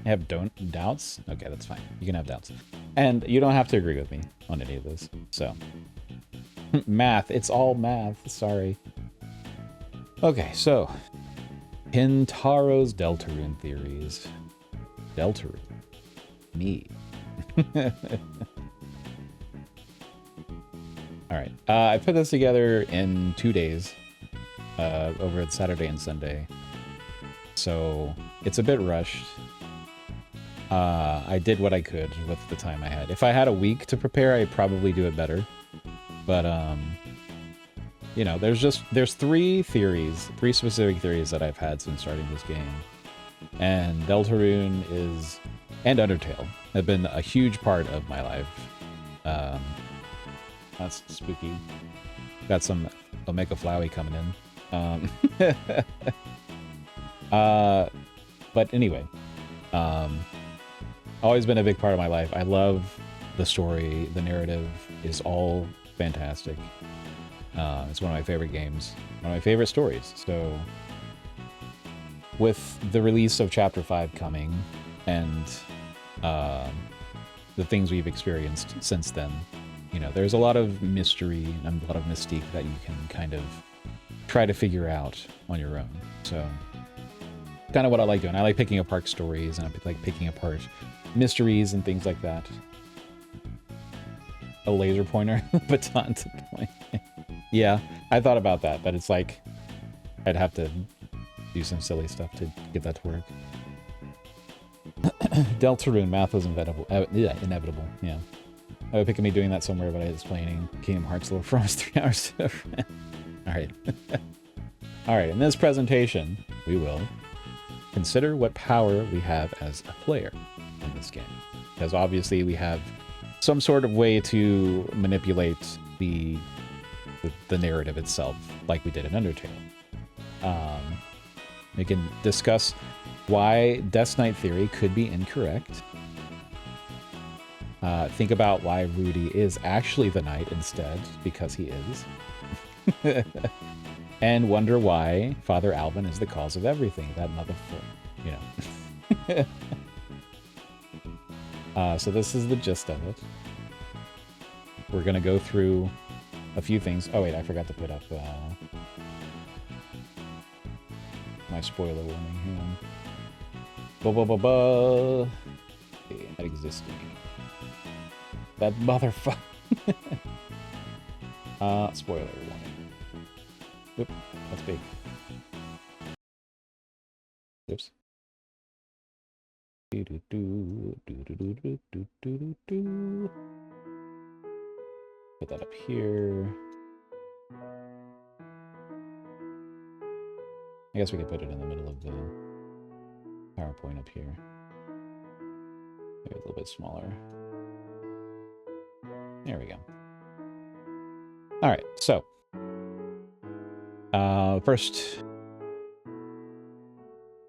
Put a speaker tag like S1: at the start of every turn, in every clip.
S1: have doubts? Okay, that's fine. You can have doubts. And you don't have to agree with me on any of this. So, math. It's all math. Sorry. Okay, so Pintaro's Deltarune theories. Deltarune. Me. Alright, I put this together in 2 days, over Saturday and Sunday. So, it's a bit rushed. I did what I could with the time I had. If I had a week to prepare, I'd probably do it better. But, you know, there's three specific theories that I've had since starting this game. And Deltarune and Undertale have been a huge part of my life. That's spooky. Got some Omega Flowey coming in. But anyway, always been a big part of my life. I love the story. The narrative is all fantastic. It's one of my favorite games. One of my favorite stories. So, with the release of Chapter 5 coming, and the things we've experienced since then, you know, there's a lot of mystery and a lot of mystique that you can kind of try to figure out on your own. So, kind of what I like doing. I like picking apart stories, and I like picking apart mysteries and things like that. A laser pointer, baton to point. Yeah, I thought about that, but it's like I'd have to do some silly stuff to get that to work. Deltarune, math was inevitable. Inevitable, yeah. I would picture me doing that somewhere, but I was playing Kingdom Hearts Little Frost 3 hours to a friend. Alright. Alright, in this presentation, we will consider what power we have as a player in this game. Because obviously we have some sort of way to manipulate the narrative itself, like we did in Undertale. We can discuss why Death Knight theory could be incorrect. Think about why Rudy is actually the knight instead, because he is. And wonder why Father Alvin is the cause of everything, that motherfucker, you know. So this is the gist of it. We're gonna go through a few things. Oh wait, I forgot to put up my spoiler warning. Hang on. Not existing. That motherfucker. Spoiler warning. Oop, that's big. Oops. Put that up here. I guess we could put it in the middle of the PowerPoint up here. Maybe a little bit smaller. There we go. All right, so first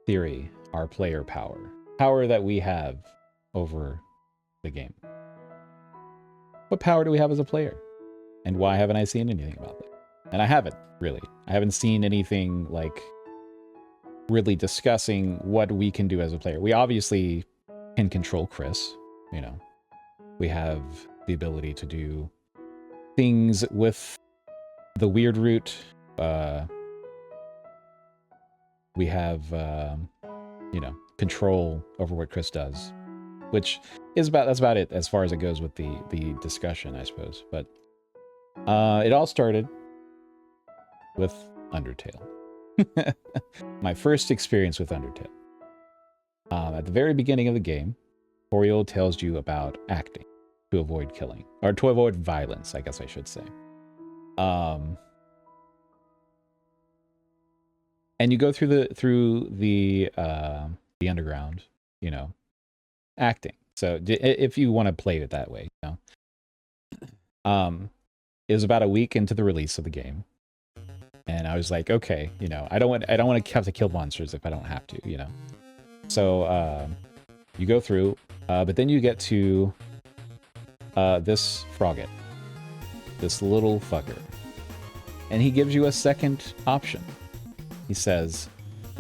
S1: theory, our player power. Power that we have over the game. What power do we have as a player? And why haven't I seen anything about that? And I haven't, really. I haven't seen anything, like, really discussing what we can do as a player. We obviously can control Kris, you know. We have the ability to do things with the weird root. We have, you know, control over what Kris does, which is that's about it as far as it goes with the discussion, I suppose. But it all started with Undertale. My first experience with Undertale. At the very beginning of the game, Oriole tells you about acting to avoid killing, or to avoid violence, I guess I should say. And you go through the underground, you know, acting. So if you want to play it that way, you know. It was about a week into the release of the game, and I was like, okay, you know, I don't want to have to kill monsters if I don't have to, you know. So you go through, but then you get to this Frogget, this little fucker, and he gives you a second option. He says,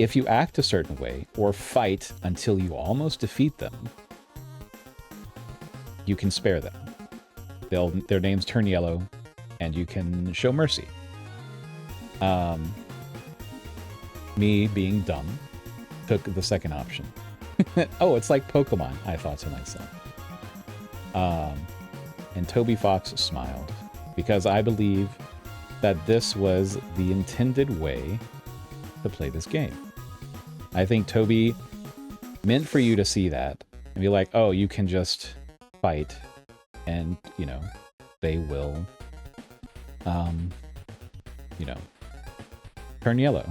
S1: if you act a certain way or fight until you almost defeat them, you can spare them. Their names turn yellow, and you can show mercy. Me being dumb took the second option. Oh, it's like Pokemon, I thought to myself. And Toby Fox smiled, because I believe that this was the intended way to play this game. I think Toby meant for you to see that and be like, oh, you can just fight and, you know, they will, you know, turn yellow.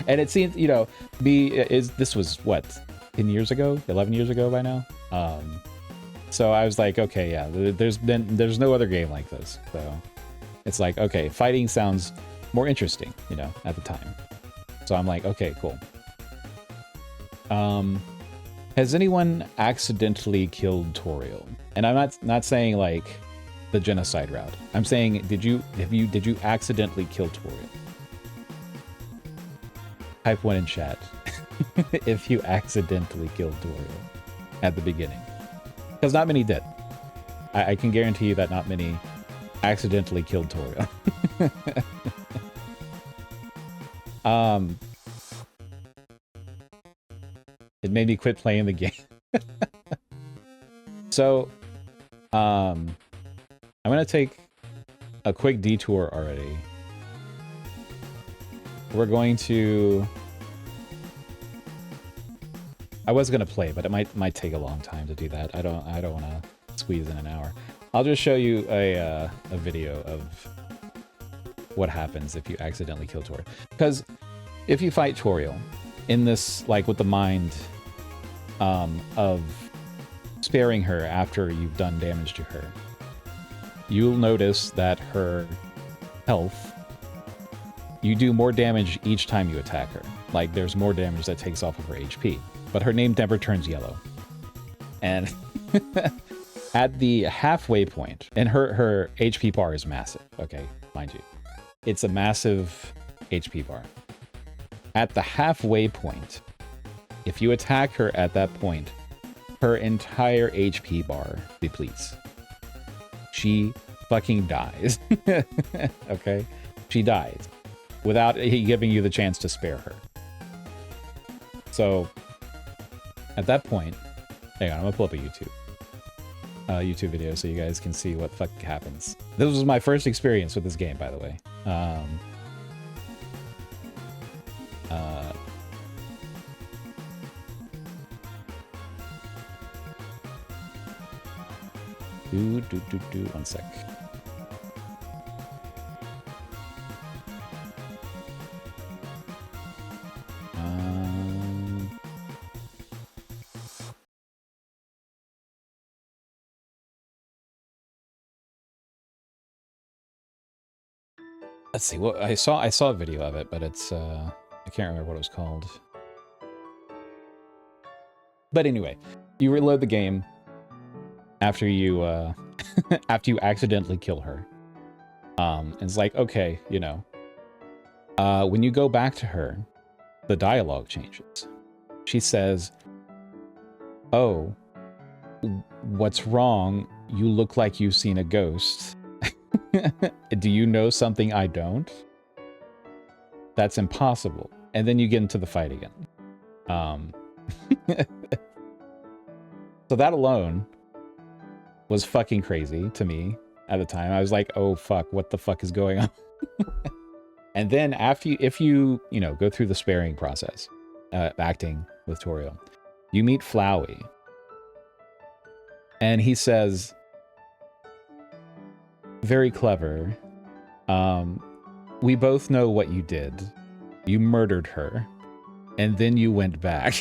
S1: And it seems, you know, this was what, 10 years ago, 11 years ago by now. So I was like, okay, yeah, there's no other game like this. So it's like, okay, fighting sounds more interesting, you know, at the time. So I'm like, okay, cool. Has anyone accidentally killed Toriel? And I'm not saying like the genocide route. I'm saying, did you accidentally kill Toriel? Type 1 in chat if you accidentally killed Toriel at the beginning. Because not many did. I can guarantee you that not many accidentally killed Toriel. It made me quit playing the game. So, I'm going to take a quick detour already. We're going to... I was going to play, but it might take a long time to do that. I don't want to squeeze in an hour. I'll just show you a video of what happens if you accidentally kill Toriel. Because if you fight Toriel in this, like with the mind of sparing her after you've done damage to her, you'll notice that her health, you do more damage each time you attack her. Like there's more damage that takes off of her HP. But her name never turns yellow. And at the halfway point, and her HP bar is massive, okay, mind you. It's a massive HP bar. At the halfway point, if you attack her at that point, her entire HP bar depletes. She fucking dies. Okay? She dies without giving you the chance to spare her. So, at that point, hang on, I'm gonna pull up a YouTube video so you guys can see what fuck happens. This was my first experience with this game, by the way. One sec. Let's see. What I saw a video of it, but it's I can't remember what it was called. But anyway, you reload the game after you after you accidentally kill her. And it's like, okay, you know, when you go back to her, the dialogue changes. She says, "Oh, what's wrong? You look like you've seen a ghost. Do you know something I don't? That's impossible." And then you get into the fight again. So that alone was fucking crazy to me at the time. I was like, oh fuck, what the fuck is going on? And then after if you know, go through the sparing process, acting with Toriel, you meet Flowey. And he says, very clever, we both know what you did. You murdered her, and then you went back.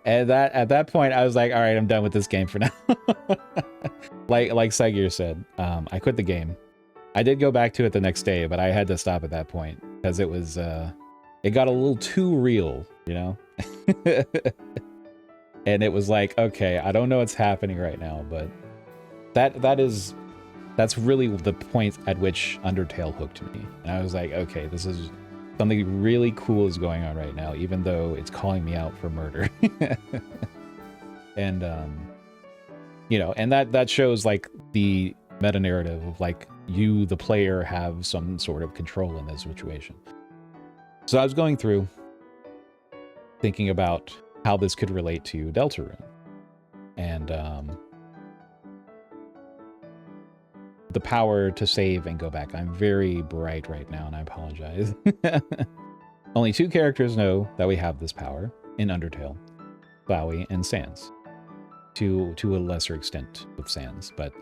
S1: And at that point, I was like, all right, I'm done with this game for now. like Segir said, I quit the game. I did go back to it the next day, but I had to stop at that point because it was, it got a little too real, you know? And it was like, okay, I don't know what's happening right now, but that's really the point at which Undertale hooked me. And I was like, okay, this is something really cool is going on right now, even though it's calling me out for murder. And, you know, and that shows like the meta narrative of like you, the player, have some sort of control in this situation. So I was going through thinking about how this could relate to Deltarune. And the power to save and go back. I'm very bright right now, and I apologize. Only 2 characters know that we have this power in Undertale, Flowey and Sans. To a lesser extent with Sans, but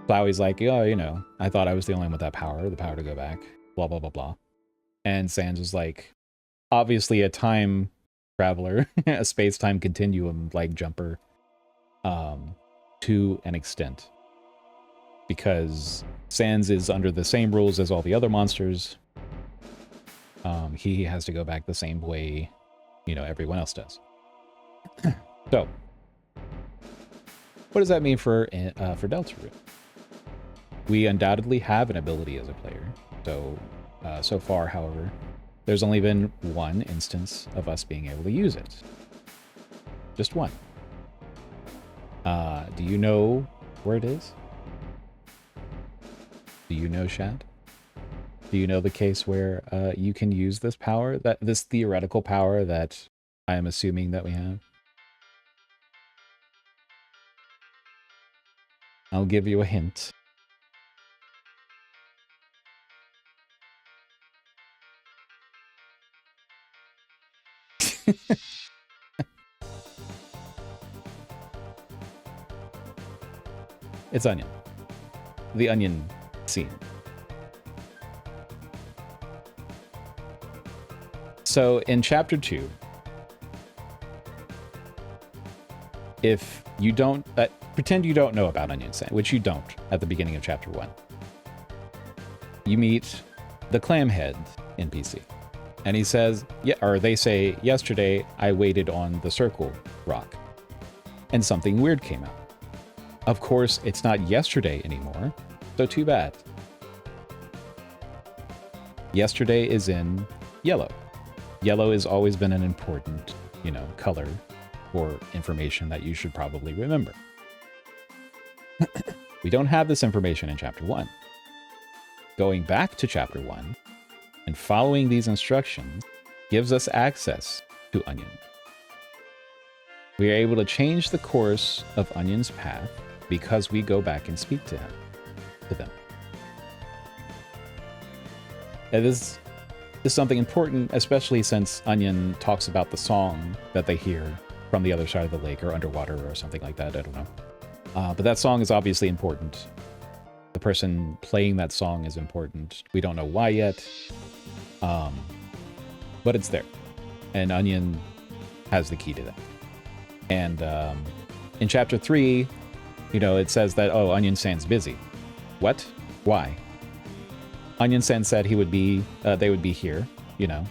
S1: Flowey's like, oh, you know, I thought I was the only one with that power, the power to go back, blah, blah, blah, blah. And Sans is like, obviously a time traveler, a space-time continuum like jumper, to an extent. Because Sans is under the same rules as all the other monsters. He has to go back the same way, you know, everyone else does. So, what does that mean for Deltarune? We undoubtedly have an ability as a player. So, so far, however, there's only been one instance of us being able to use it. Just one. Do you know where it is? Do you know, Shad? Do you know the case where you can use this power, this theoretical power that I am assuming that we have? I'll give you a hint. It's Onion. The Onion scene. So in chapter 2, if you don't pretend you don't know about Onion Sand, which you don't at the beginning of chapter 1, you meet the Clamhead NPC, and he says, yeah, or they say, yesterday I waited on the circle rock, and something weird came out. Of course, it's not yesterday anymore, so too bad. Yesterday is in yellow. Yellow has always been an important, you know, color for information that you should probably remember. We don't have this information in chapter 1. Going back to chapter 1 and following these instructions gives us access to Onion. We are able to change the course of Onion's path because we go back and speak to them. And this is something important, especially since Onion talks about the song that they hear from the other side of the lake or underwater or something like that. I don't know. But that song is obviously important. The person playing that song is important. We don't know why yet. But it's there. And Onion has the key to that. And in chapter 3, you know, it says that, oh, Onion Sand's busy. What? Why? Onion Sand said he would be, they would be here, you know,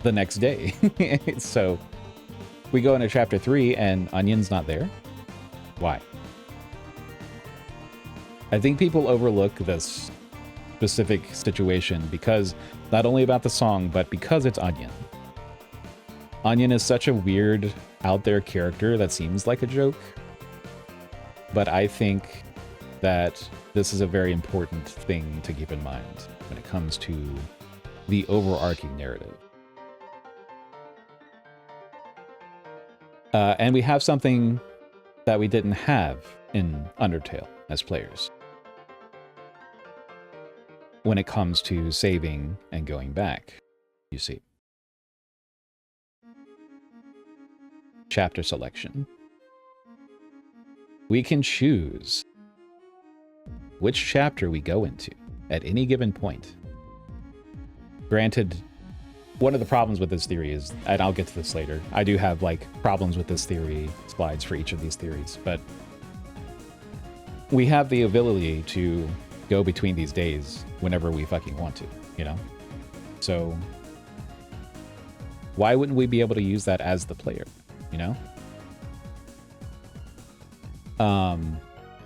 S1: the next day. So we go into chapter 3 and Onion's not there. Why? I think people overlook this specific situation because not only about the song, but because it's Onion. Onion is such a weird, out there character that seems like a joke. But I think that this is a very important thing to keep in mind when it comes to the overarching narrative. And we have something that we didn't have in Undertale as players when it comes to saving and going back, you see. Chapter selection. We can choose which chapter we go into at any given point. Granted, one of the problems with this theory is, and I'll get to this later, I do have like problems with this theory, slides for each of these theories, but we have the ability to go between these days whenever we fucking want to, you know? So why wouldn't we be able to use that as the player, you know?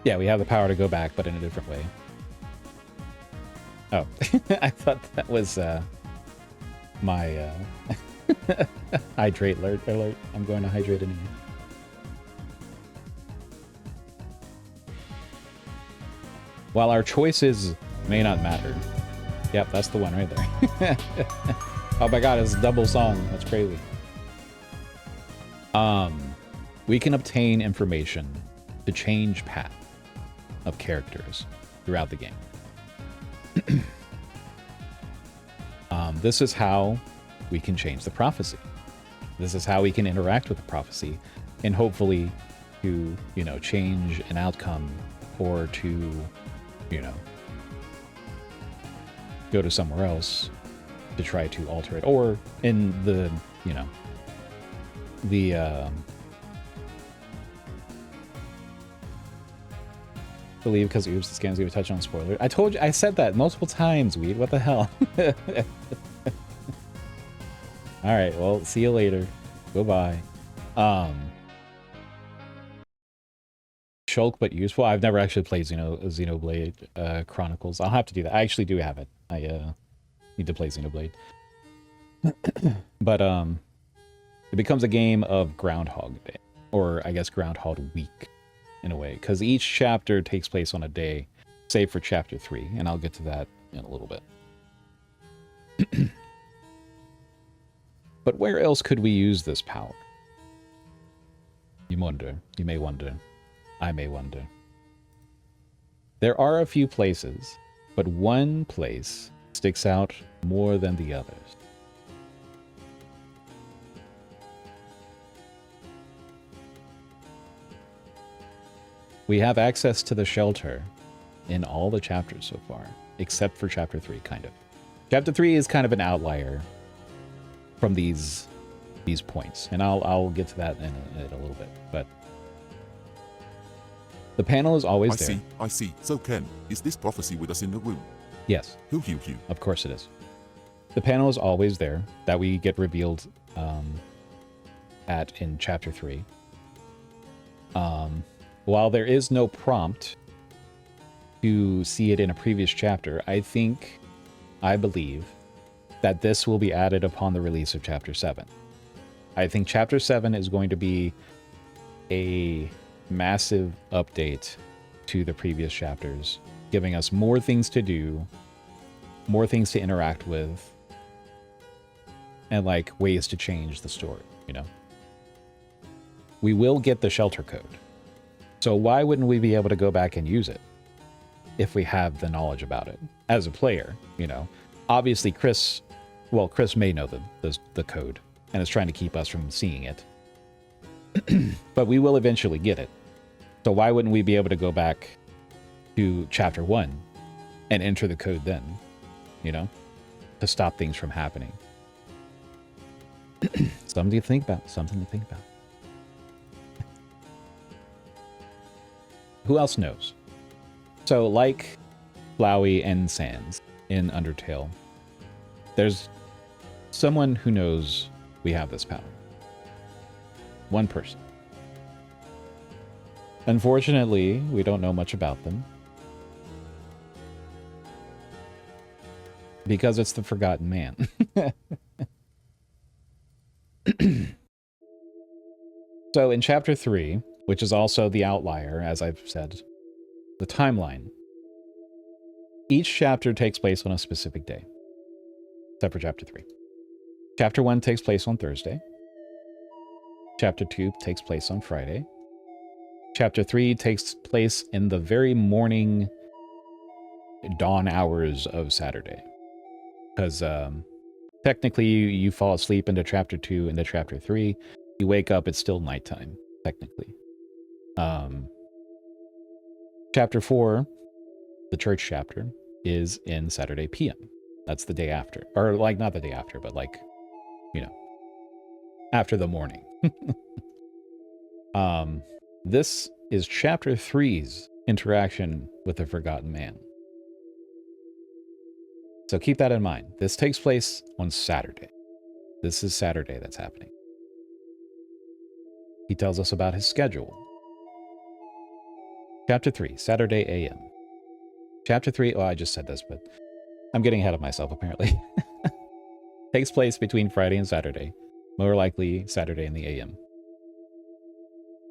S1: Yeah, we have the power to go back, but in a different way. Oh, I thought that was my hydrate alert. I'm going to hydrate anyway. While our choices may not matter. Yep, that's the one right there. Oh my god, it's a double song. That's crazy. We can obtain information to change path of characters throughout the game. This is how we can change the prophecy. This is how we can interact with the prophecy and hopefully to, you know, change an outcome or to, you know, go to somewhere else to try to alter it. Or in the, you know, the, believe because oops, the scam's gonna touch on spoiler. I told you, I said that multiple times, Weed. What the hell? Alright, well, see you later. Goodbye. Shulk but useful. I've never actually played Xenoblade Chronicles. I'll have to do that. I actually do have it. I need to play Xenoblade. But it becomes a game of Groundhog Day. Or I guess Groundhog Week in a way. Because each chapter takes place on a day, save for chapter 3. And I'll get to that in a little bit. But where else could we use this power? You wonder. You may wonder. I may wonder. There are a few places, but one place sticks out more than the others. We have access to the shelter in all the chapters so far, except for chapter 3, kind of. Chapter 3 is kind of an outlier from these points, and I'll get to that in a little bit. But the panel is always there.
S2: I see. So Ken, is this prophecy with us in the room?
S1: Yes.
S2: Hugh.
S1: Of course it is. The panel is always there that we get revealed in chapter 3. While there is no prompt to see it in a previous chapter, I believe that this will be added upon the release of Chapter 7. I think Chapter 7 is going to be a massive update to the previous chapters, giving us more things to do, more things to interact with, and like ways to change the story, you know? We will get the shelter code. So why wouldn't we be able to go back and use it if we have the knowledge about it as a player, you know? Obviously, Kris may know the code and is trying to keep us from seeing it. But we will eventually get it. So why wouldn't we be able to go back to Chapter 1 and enter the code then, you know, to stop things from happening? Something to think about. Who else knows? So, like Flowey and Sans in Undertale, there's someone who knows we have this power. One person. Unfortunately, we don't know much about them. Because it's the Forgotten Man. So in Chapter 3, which is also the outlier, as I've said, the timeline, each chapter takes place on a specific day, except for Chapter 3. Chapter 1 takes place on Thursday. Chapter 2 takes place on Friday. Chapter 3 takes place in the very morning dawn hours of Saturday. Because technically you fall asleep into Chapter 2, into Chapter 3. You wake up, it's still nighttime, technically. Chapter 4, the church chapter, is in Saturday PM. That's the day after. Or, like, not the day after, but, like, you know, after the morning. This is Chapter 3's interaction with the Forgotten Man. So keep that in mind. This takes place on Saturday. This is Saturday that's happening. He tells us about his schedule. Chapter 3, Saturday AM. Chapter 3, oh, I just said this, but I'm getting ahead of myself, apparently. Takes place between Friday and Saturday. More likely Saturday in the AM.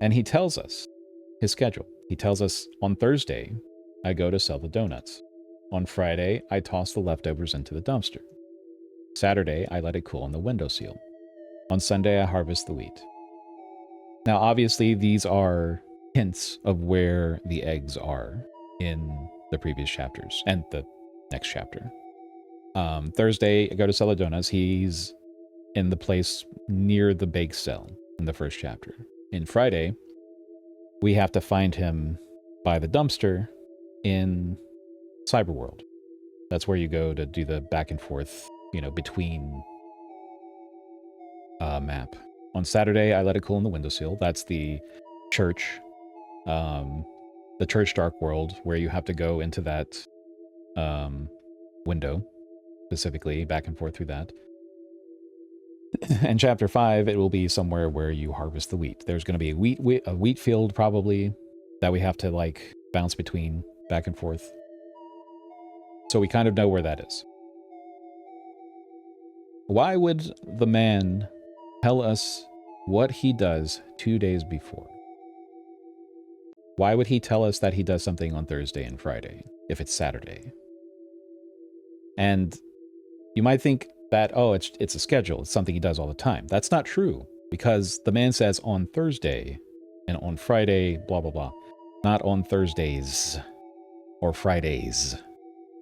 S1: And he tells us his schedule. He tells us on Thursday, I go to sell the donuts. On Friday, I toss the leftovers into the dumpster. Saturday, I let it cool on the windowsill. On Sunday, I harvest the wheat. Now, obviously, these are hints of where the eggs are in the previous chapters and the next chapter. Thursday, I go to sell the donuts. He's in the place near the bake sale in the first chapter. In Friday, we have to find him by the dumpster in Cyberworld. That's where you go to do the back and forth, between map. On Saturday, I let it cool in the windowsill. That's the church, the church dark world, where you have to go into that window, specifically, back and forth through that. In chapter 5, it will be somewhere where you harvest the wheat. There's going to be a wheat field, probably, that we have to, bounce between, back and forth. So we kind of know where that is. Why would the man tell us what he does 2 days before? Why would he tell us that he does something on Thursday and Friday, if it's Saturday? And you might think that, it's a schedule. It's something he does all the time. That's not true, because the man says on Thursday and on Friday, blah, blah, blah. Not on Thursdays or Fridays.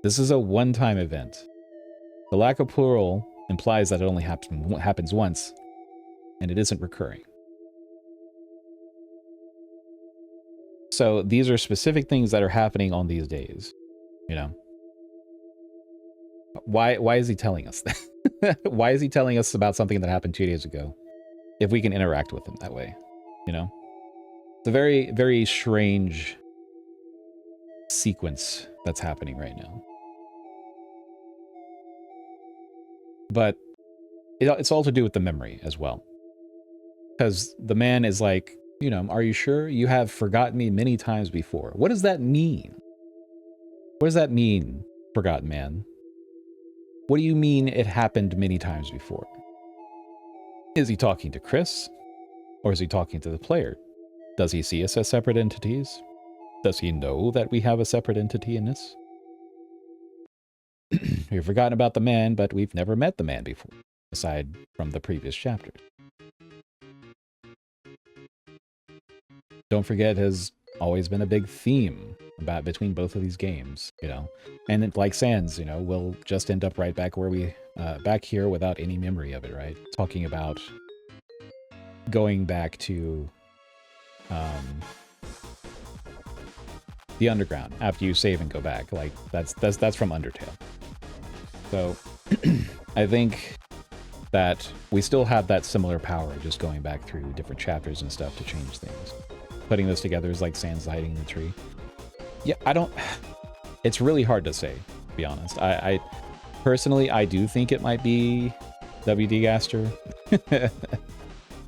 S1: This is a one-time event. The lack of plural implies that it only happens once, and it isn't recurring. So these are specific things that are happening on these days, Why is he telling us that? Why is he telling us about something that happened 2 days ago if we can interact with him that way, It's a very, very strange sequence that's happening right now. But it's all to do with the memory as well. Because the man is like, are you sure? You have forgotten me many times before. What does that mean? What does that mean, forgotten man? What do you mean it happened many times before? Is he talking to Kris? Or is he talking to the player? Does he see us as separate entities? Does he know that we have a separate entity in this? We've forgotten about the man, but we've never met the man before, aside from the previous chapter. Don't forget, has always been a big theme between both of these games, And it, like Sans, we'll just end up right back where we, back here without any memory of it, right? Talking about going back to the underground after you save and go back. That's from Undertale. So I think that we still have that similar power, just going back through different chapters and stuff to change things. Putting this together is like Sans hiding in the tree. Yeah, it's really hard to say, to be honest. I personally, I do think it might be W.D. Gaster.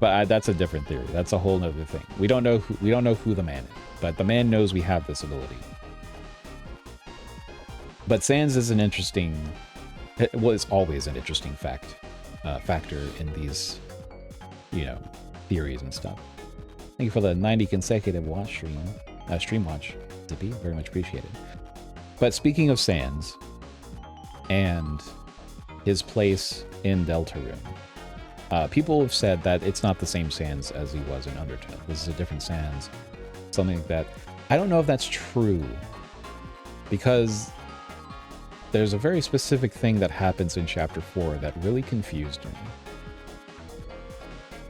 S1: But that's a different theory. That's a whole nother thing. We don't know who the man is, but the man knows we have this ability. But Sans is an interesting, it's always an interesting factor in these, theories and stuff. Thank you for the 90 consecutive stream watch, Zippy. Very much appreciated. But speaking of Sans and his place in Deltarune, people have said that it's not the same Sans as he was in Undertale. This is a different Sans. Something like that. I don't know if that's true, because there's a very specific thing that happens in Chapter 4 that really confused me.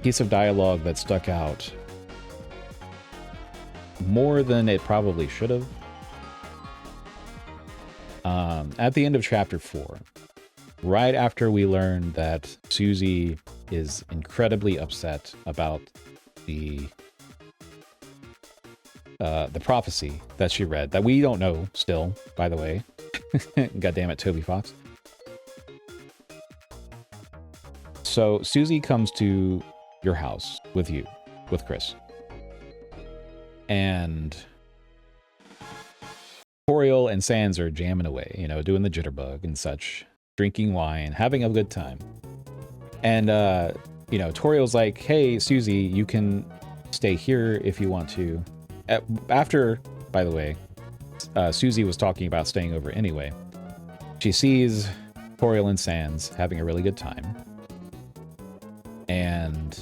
S1: Piece of dialogue that stuck out more than it probably should have. At the end of Chapter 4, right after we learn that Susie is incredibly upset about the prophecy that she read, that we don't know still, by the way. God damn it, Toby Fox. So Susie comes to your house with Kris. And Toriel and Sans are jamming away, doing the jitterbug and such, drinking wine, having a good time. And, you know, Toriel's like, hey, Susie, you can stay here if you want to. After, by the way, Susie was talking about staying over anyway. She sees Toriel and Sans having a really good time. And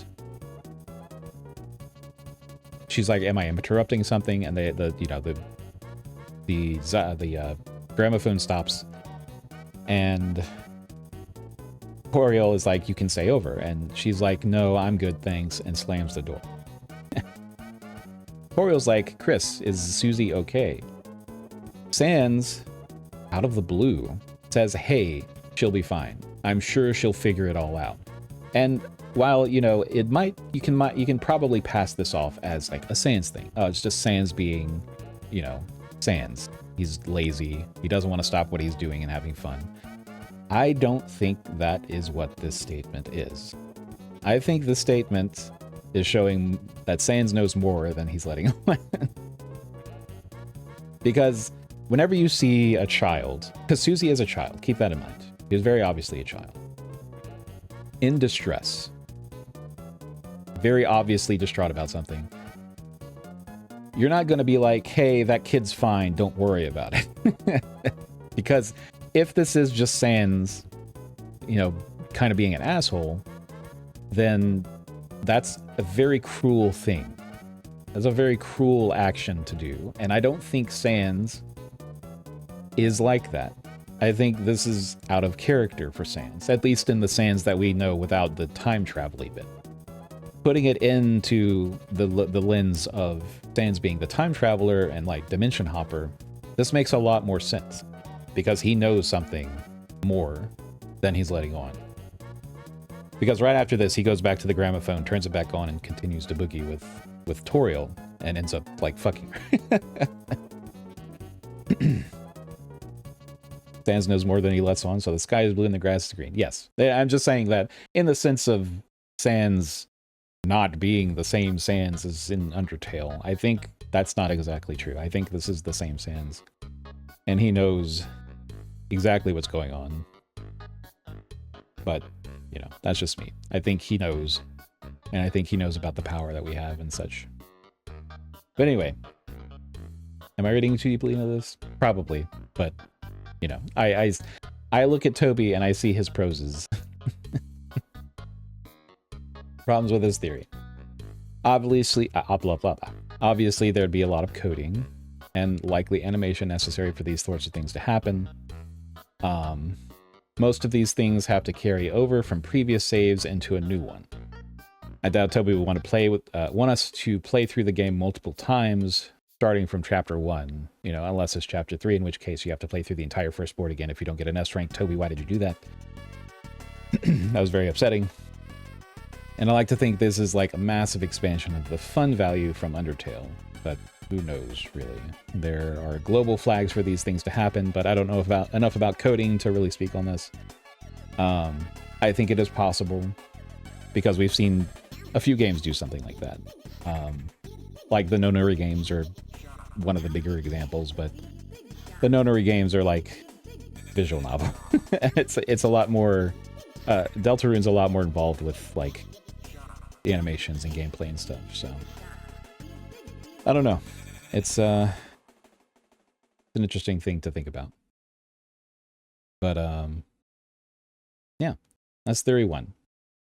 S1: she's like, am I interrupting something? And the gramophone stops. And Toriel is like, you can stay over. And she's like, no, I'm good, thanks, and slams the door. Toriel's like, Kris, is Susie okay? Sans, out of the blue, says, hey, she'll be fine. I'm sure she'll figure it all out. And while, you know, it might, you can probably pass this off as like a Sans thing. Oh, it's just Sans being, you know, Sans. He's lazy. He doesn't want to stop what he's doing and having fun. I don't think that is what this statement is. I think the statement is showing that Sans knows more than he's letting on. Because whenever you see a child, because Susie is a child, keep that in mind. He is very obviously a child. In distress. Very obviously distraught about something. You're not going to be like, hey, that kid's fine, don't worry about it. Because if this is just Sans, you know, kind of being an asshole, then that's a very cruel thing. That's a very cruel action to do. And I don't think Sans is like that. I think this is out of character for Sans, at least in the Sans that we know without the time travel bit. Putting it into the lens of Sans being the time traveler and like dimension hopper, this makes a lot more sense because he knows something more than he's letting on. Because right after this, he goes back to the gramophone, turns it back on, and continues to boogie with Toriel, and ends up like fucking her. Sans knows more than he lets on, so the sky is blue and the grass is green. Yes, I'm just saying that in the sense of Sans not being the same Sans as in Undertale. I think that's not exactly true. I think this is the same Sans. And he knows exactly what's going on. But, you know, that's just me. I think he knows. And I think he knows about the power that we have and such. But anyway. Am I reading too deeply into this? Probably. But, you know, I look at Toby and I see his proses. Problems with his theory. Obviously, obviously there'd be a lot of coding and likely animation necessary for these sorts of things to happen. Most of these things have to carry over from previous saves into a new one. I doubt Toby would want us to play through the game multiple times, starting from chapter 1, you know, unless it's chapter 3, in which case you have to play through the entire first board again if you don't get an S rank. Toby, why did you do that? That was very upsetting. And I like to think this is like a massive expansion of the fun value from Undertale, but who knows, really. There are global flags for these things to happen, but I don't know enough about coding to really speak on this. I think it is possible, because we've seen a few games do something like that. Like the Nonori games are one of the bigger examples, but the Nonori games are like visual novel. It's a lot more... Deltarune's a lot more involved with, like, the animations and gameplay and stuff, so... I don't know. It's an interesting thing to think about. But, yeah. That's theory 1.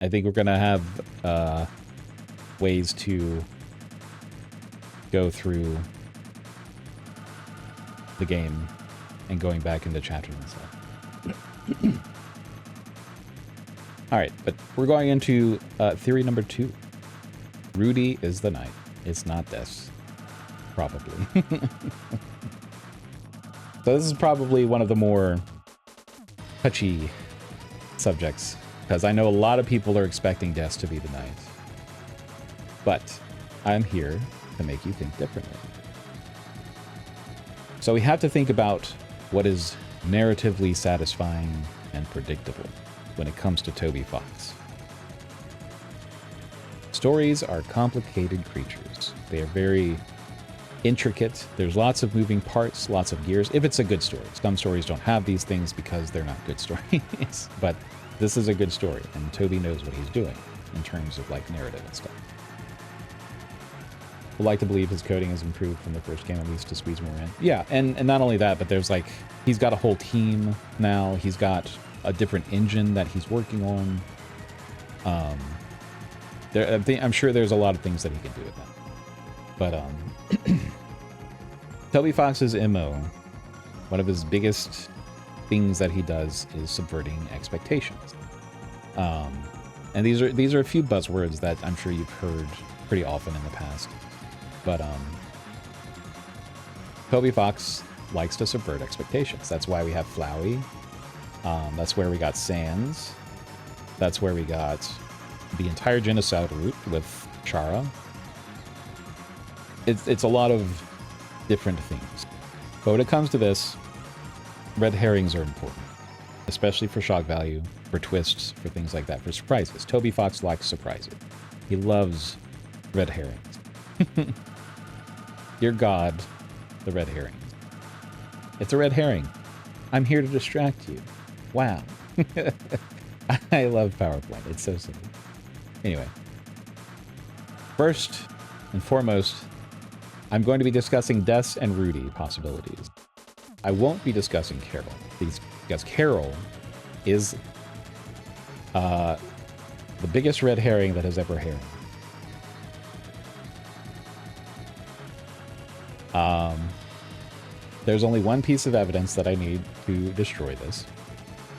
S1: I think we're gonna have, ways to go through the game and going back into chapters and stuff. Alright, but we're going into theory number 2. Rudy is the knight. It's not this. Probably. So this is probably one of the more touchy subjects, because I know a lot of people are expecting Des to be the knight. But I'm here to make you think differently. So we have to think about what is narratively satisfying and predictable when it comes to Toby Fox. Stories are complicated creatures. They are very intricate. There's lots of moving parts, lots of gears, if it's a good story. Some stories don't have these things because they're not good stories. But this is a good story, and Toby knows what he's doing in terms of like narrative and stuff. Would like to believe his coding has improved from the first game at least to squeeze more in. Yeah, and not only that, but there's like, he's got a whole team now. He's got a different engine that he's working on. I'm sure there's a lot of things that he can do with that. But Toby Fox's MO, one of his biggest things that he does is subverting expectations. And these are a few buzzwords that I'm sure you've heard pretty often in the past. But Toby Fox likes to subvert expectations. That's why we have Flowey. That's where we got Sans. That's where we got the entire genocide route with Chara. It's a lot of different things. But when it comes to this, red herrings are important, especially for shock value, for twists, for things like that, for surprises. Toby Fox likes surprises. He loves red herrings. Dear God, the red herring. It's a red herring. I'm here to distract you. Wow. I love PowerPoint. It's so simple. Anyway. First and foremost, I'm going to be discussing Des and Rudy possibilities. I won't be discussing Carol, because Carol is the biggest red herring that has ever herring. There's only one piece of evidence that I need to destroy this,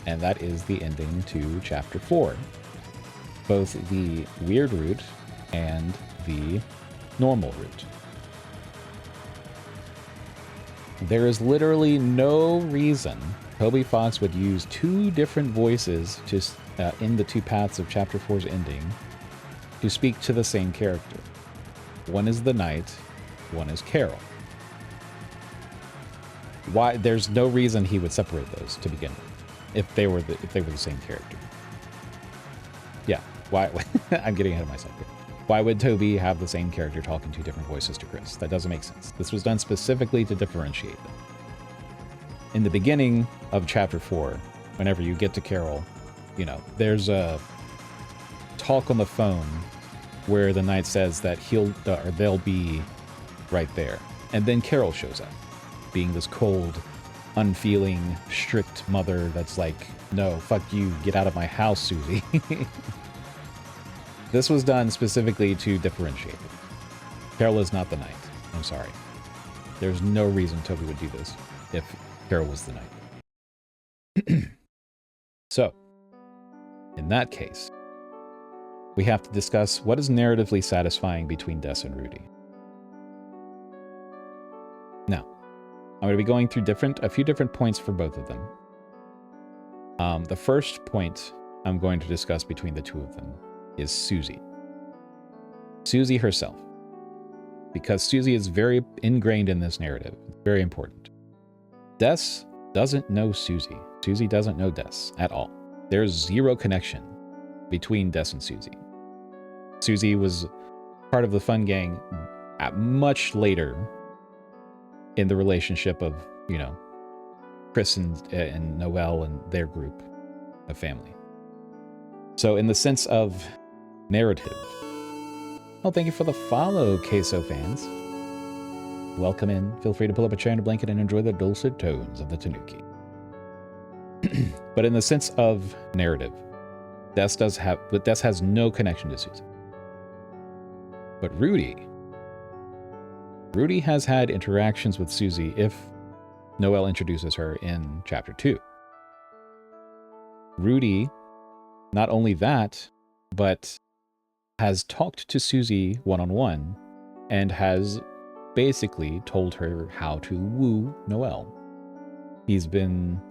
S1: and that is the ending to Chapter 4. Both the weird route and the normal route. There is literally no reason Toby Fox would use two different voices to in the two paths of Chapter 4's ending to speak to the same character. One is the knight, one is Carol. Why? There's no reason he would separate those to begin with, if they were the same character. Yeah. Why? I'm getting ahead of myself here. Why would Toby have the same character talking two different voices to Kris? That doesn't make sense. This was done specifically to differentiate them. In the beginning of Chapter 4, whenever you get to Carol, you know, there's a talk on the phone where the knight says that they'll be right there. And then Carol shows up, being this cold, unfeeling, strict mother that's like, no, fuck you, get out of my house, Susie. This was done specifically to differentiate them. Carol is not the knight. I'm sorry. There's no reason Toby would do this if Carol was the knight. So, in that case, we have to discuss what is narratively satisfying between Des and Rudy. Now, I'm going to be going through a few different points for both of them. The first point I'm going to discuss between the two of them is Susie. Susie herself. Because Susie is very ingrained in this narrative. It's very important. Des doesn't know Susie. Susie doesn't know Des at all. There's zero connection between Des and Susie. Susie was part of the fun gang at much later in the relationship of, you know, Kris and Noelle and their group of family. So in the sense of narrative. Oh, thank you for the follow, Queso fans. Welcome in. Feel free to pull up a chair and a blanket and enjoy the dulcet tones of the Tanuki. But in the sense of narrative, Des has no connection to Susie. But Rudy has had interactions with Susie if Noelle introduces her in Chapter 2. Rudy, not only that, but has talked to Susie one-on-one and has basically told her how to woo Noelle. He's been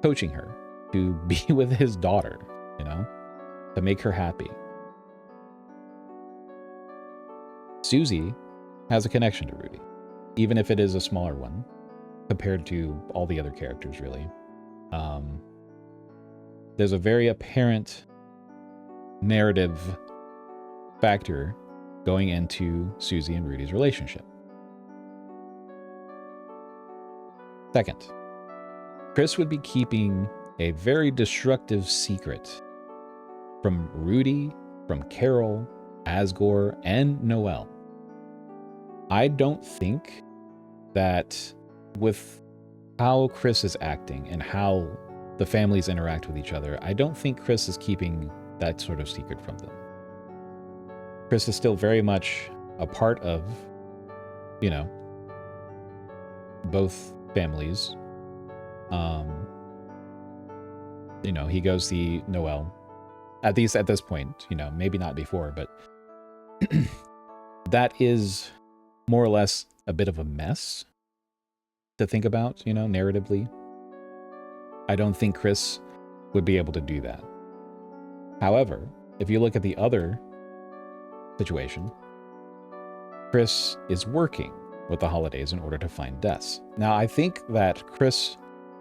S1: coaching her to be with his daughter, you know, to make her happy. Susie has a connection to Rudy, even if it is a smaller one compared to all the other characters, really. There's a very apparent narrative factor going into Susie and Rudy's relationship. Second, Kris would be keeping a very destructive secret from Rudy, from Carol, Asgore, and Noelle. I don't think that with how Kris is acting and how the families interact with each other, I don't think Kris is keeping that sort of secret from them. Kris is still very much a part of, you know, both families. You know, he goes see Noelle. At least at this point, you know, maybe not before, but that is more or less a bit of a mess to think about, you know, narratively. I don't think Kris would be able to do that. However, if you look at the other situation, Kris is working with the holidays in order to find Des. Now, I think that Kris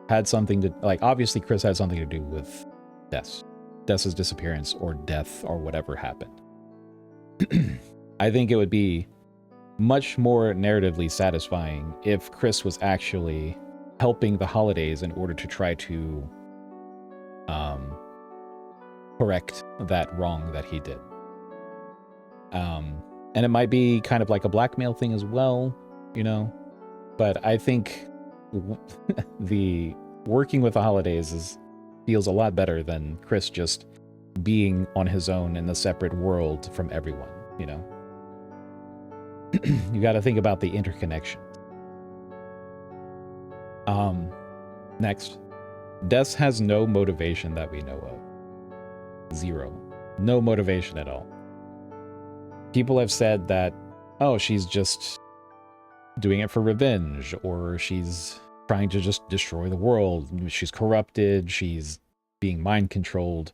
S1: had something to, like, obviously Kris had something to do with Des's disappearance or death or whatever happened. I think it would be much more narratively satisfying if Kris was actually helping the holidays in order to try to correct that wrong that he did. And it might be kind of like a blackmail thing as well, you know, but I think the working with the holidays feels a lot better than Kris just being on his own in a separate world from everyone, you know. You got to think about the interconnection. Next, Des has no motivation that we know of. Zero. No motivation at all. People have said that, oh, she's just doing it for revenge, or she's trying to just destroy the world. She's corrupted. She's being mind controlled.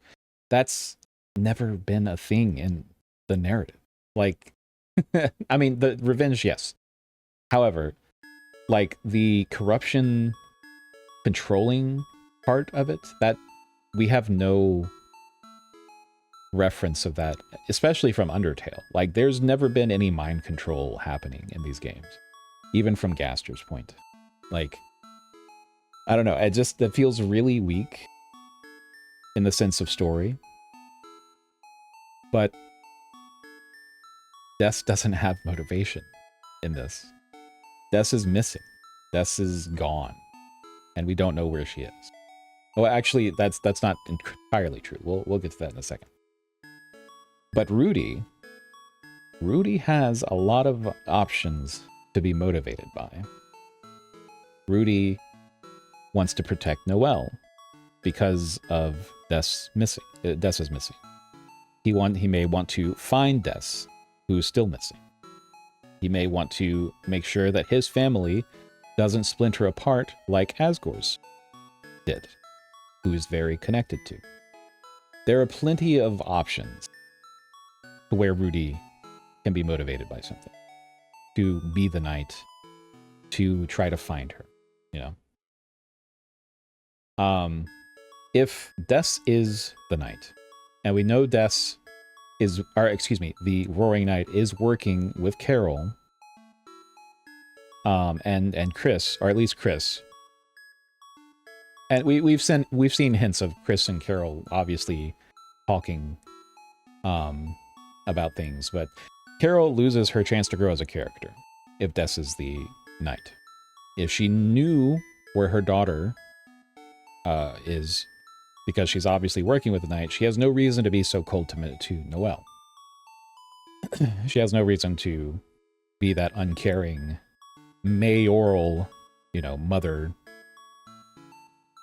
S1: That's never been a thing in the narrative. Like, I mean, the revenge, yes. However, like the corruption controlling part of it, that we have no reference of that, especially from Undertale. Like, there's never been any mind control happening in these games, even from Gaster's point. Like, I don't know, it feels really weak in the sense of story. But Des doesn't have motivation in this. Des is missing. Des is gone. And we don't know where she is. Well, actually, that's not entirely true. We'll get to that in a second. But Rudy has a lot of options to be motivated by. Rudy wants to protect Noelle because of Des missing. Des is missing. He may want to find Des, who's still missing. He may want to make sure that his family doesn't splinter apart like Asgore's did, who is very connected to. There are plenty of options to where Rudy can be motivated by something. To be the knight, to try to find her, you know? If Des is the knight, and we know Des is, or excuse me, the Roaring Knight is working with Carol, and Kris, or at least Kris. And we've seen hints of Kris and Carol obviously talking about things, but Carol loses her chance to grow as a character if Des is the knight. If she knew where her daughter is, because she's obviously working with the knight, she has no reason to be so cold to Noelle. She has no reason to be that uncaring mayoral, you know, mother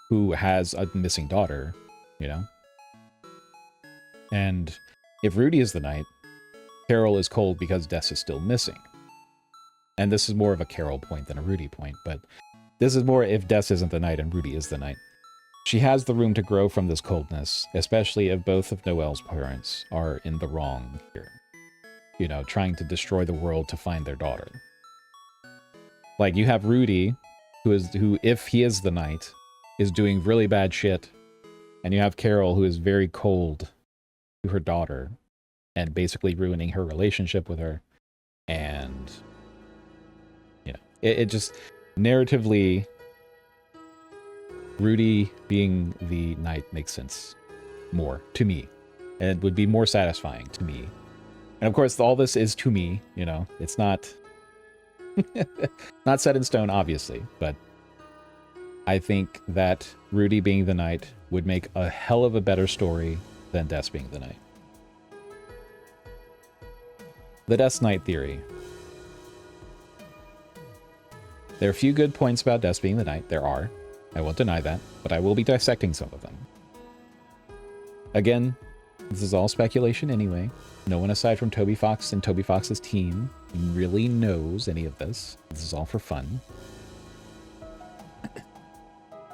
S1: who has a missing daughter, you know? And if Rudy is the knight, Carol is cold because Des is still missing. And this is more of a Carol point than a Rudy point, but this is more if Des isn't the knight and Rudy is the knight. She has the room to grow from this coldness, especially if both of Noelle's parents are in the wrong here. You know, trying to destroy the world to find their daughter. Like, you have Rudy, who, if he is the knight, is doing really bad shit. And you have Carol, who is very cold to her daughter and basically ruining her relationship with her. And, you know, it just narratively Rudy being the knight makes sense more to me. And would be more satisfying to me. And of course, all this is to me, you know. It's not not set in stone, obviously, but I think that Rudy being the knight would make a hell of a better story than Des being the knight. The Des Knight theory. There are a few good points about Des being the knight. There are. I won't deny that, but I will be dissecting some of them. Again, this is all speculation anyway. No one aside from Toby Fox and Toby Fox's team really knows any of this. This is all for fun.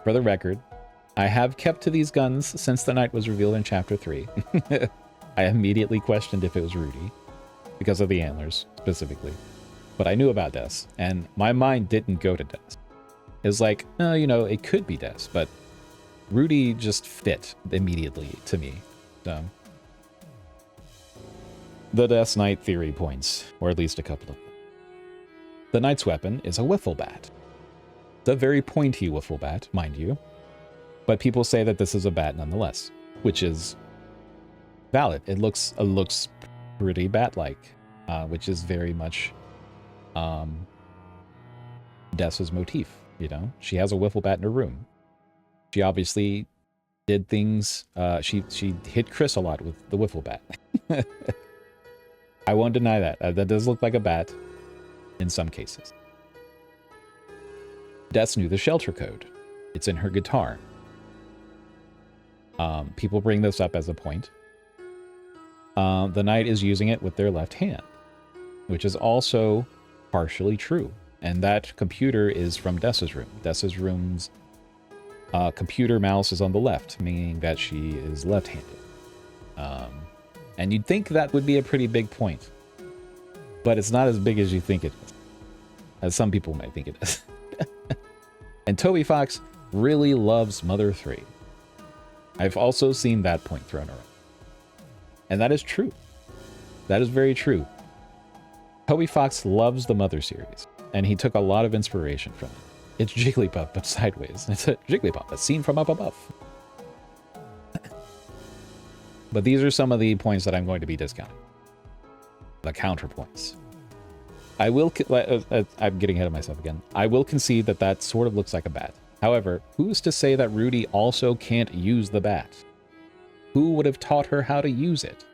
S1: For the record, I have kept to these guns since the knight was revealed in Chapter 3. I immediately questioned if it was Rudy, because of the antlers, specifically. But I knew about Des, and my mind didn't go to Des. It was like, oh, you know, it could be Des, but Rudy just fit immediately to me. So, the Des Knight theory points, or at least a couple of them. The knight's weapon is a wiffle bat. It's a very pointy wiffle bat, mind you, but people say that this is a bat nonetheless, which is valid. It looks pretty bat-like, which is very much Des's motif, you know? She has a wiffle bat in her room. She obviously did things, she hit Kris a lot with the wiffle bat. I won't deny that. That does look like a bat in some cases. Des knew the shelter code. It's in her guitar. People bring this up as a point. The knight is using it with their left hand, which is also partially true. And that computer is from Des's room. Des's room's computer mouse is on the left, meaning that she is left-handed. And you'd think that would be a pretty big point. But it's not as big as you think it is. As some people might think it is. And Toby Fox really loves Mother 3. I've also seen that point thrown around. And that is true. That is very true. Toby Fox loves the Mother series, and he took a lot of inspiration from it. It's Jigglypuff, but sideways. It's a Jigglypuff, a scene from up above. But these are some of the points that I'm going to be discounting. The counterpoints. I will, I'm getting ahead of myself again. I will concede that that sort of looks like a bat. However, who's to say that Rudy also can't use the bat? Who would have taught her how to use it?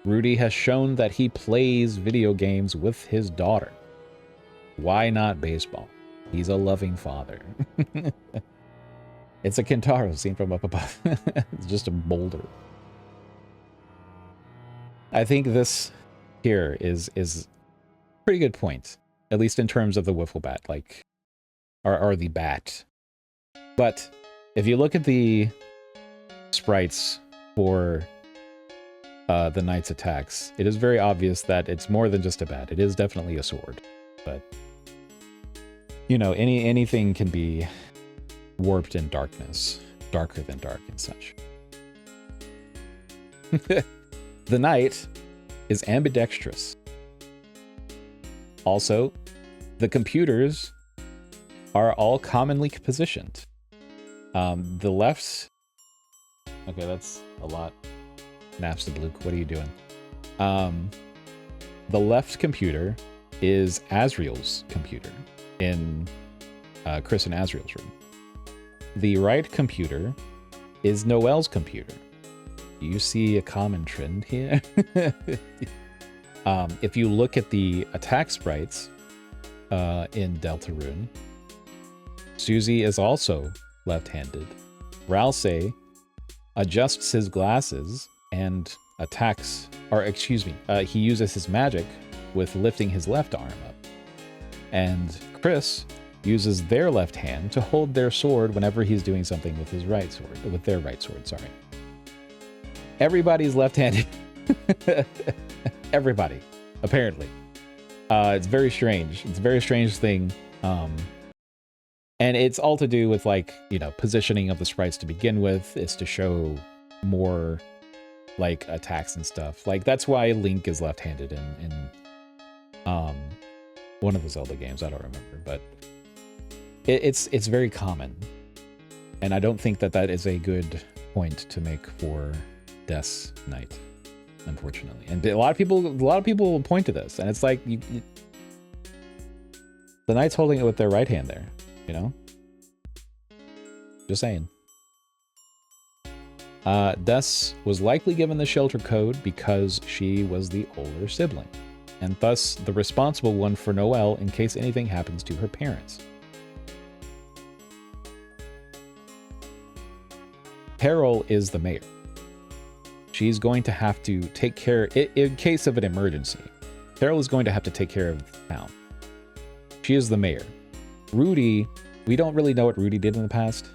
S1: Rudy has shown that he plays video games with his daughter. Why not baseball? He's a loving father. It's a Kentaro seen from up above. It's just a boulder. I think this here is a pretty good point, at least in terms of the wiffle bat, like, or the bat. But if you look at the sprites for the knight's attacks, it is very obvious that it's more than just a bat. It is definitely a sword, but you know, anything can be warped in darkness, darker than dark and such. The knight is ambidextrous. Also, the computers are all commonly positioned. The left... Okay, that's a lot. Naps the Blue, what are you doing? The left computer is Asriel's computer in Kris and Asriel's room. The right computer is Noelle's computer. Do you see a common trend here? If you look at the attack sprites in Deltarune, Susie is also left-handed. Ralsei adjusts his glasses and attacks, or excuse me, he uses his magic with lifting his left arm up. And Kris uses their left hand to hold their sword whenever he's doing something with his right sword, with their right sword, sorry. Everybody's left-handed. Everybody, apparently. It's very strange. It's a very strange thing. And it's all to do with, like, you know, positioning of the sprites to begin with is to show more, like, attacks and stuff. Like, that's why Link is left-handed in one of the Zelda games. I don't remember, but it's very common. And I don't think that that is a good point to make for Death's Knight, unfortunately. And a lot of people will point to this, and it's like the knight's holding it with their right hand there, you know? Just saying. Des was likely given the shelter code because she was the older sibling, and thus the responsible one for Noelle in case anything happens to her parents. Carol is the mayor. She's going to have to take care, in case of an emergency, Carol is going to have to take care of town. She is the mayor. Rudy, we don't really know what Rudy did in the past.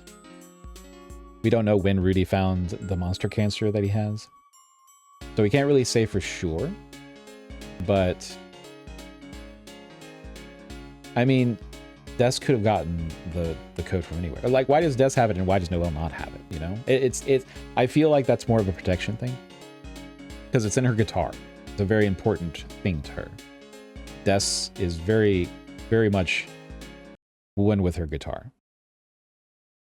S1: We don't know when Rudy found the monster cancer that he has. So we can't really say for sure. But I mean, Des could have gotten the code from anywhere. Like, why does Des have it and why does Noelle not have it? You know, it's I feel like that's more of a protection thing because it's in her guitar. It's a very important thing to her. Des is very, very much one with her guitar.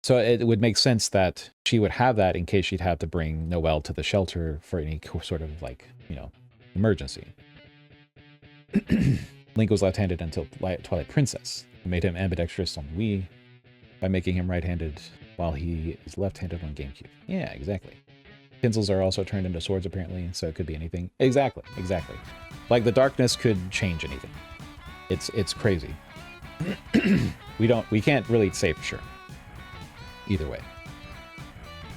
S1: So it would make sense that she would have that in case she'd have to bring Noelle to the shelter for any sort of, like, you know, emergency. Link was left-handed until Twilight Princess. It made him ambidextrous on Wii by making him right-handed while he is left-handed on GameCube. Yeah, exactly. Pencils are also turned into swords, apparently, so it could be anything. Exactly, exactly. Like, the darkness could change anything. It's crazy. We can't really say for sure. Either way.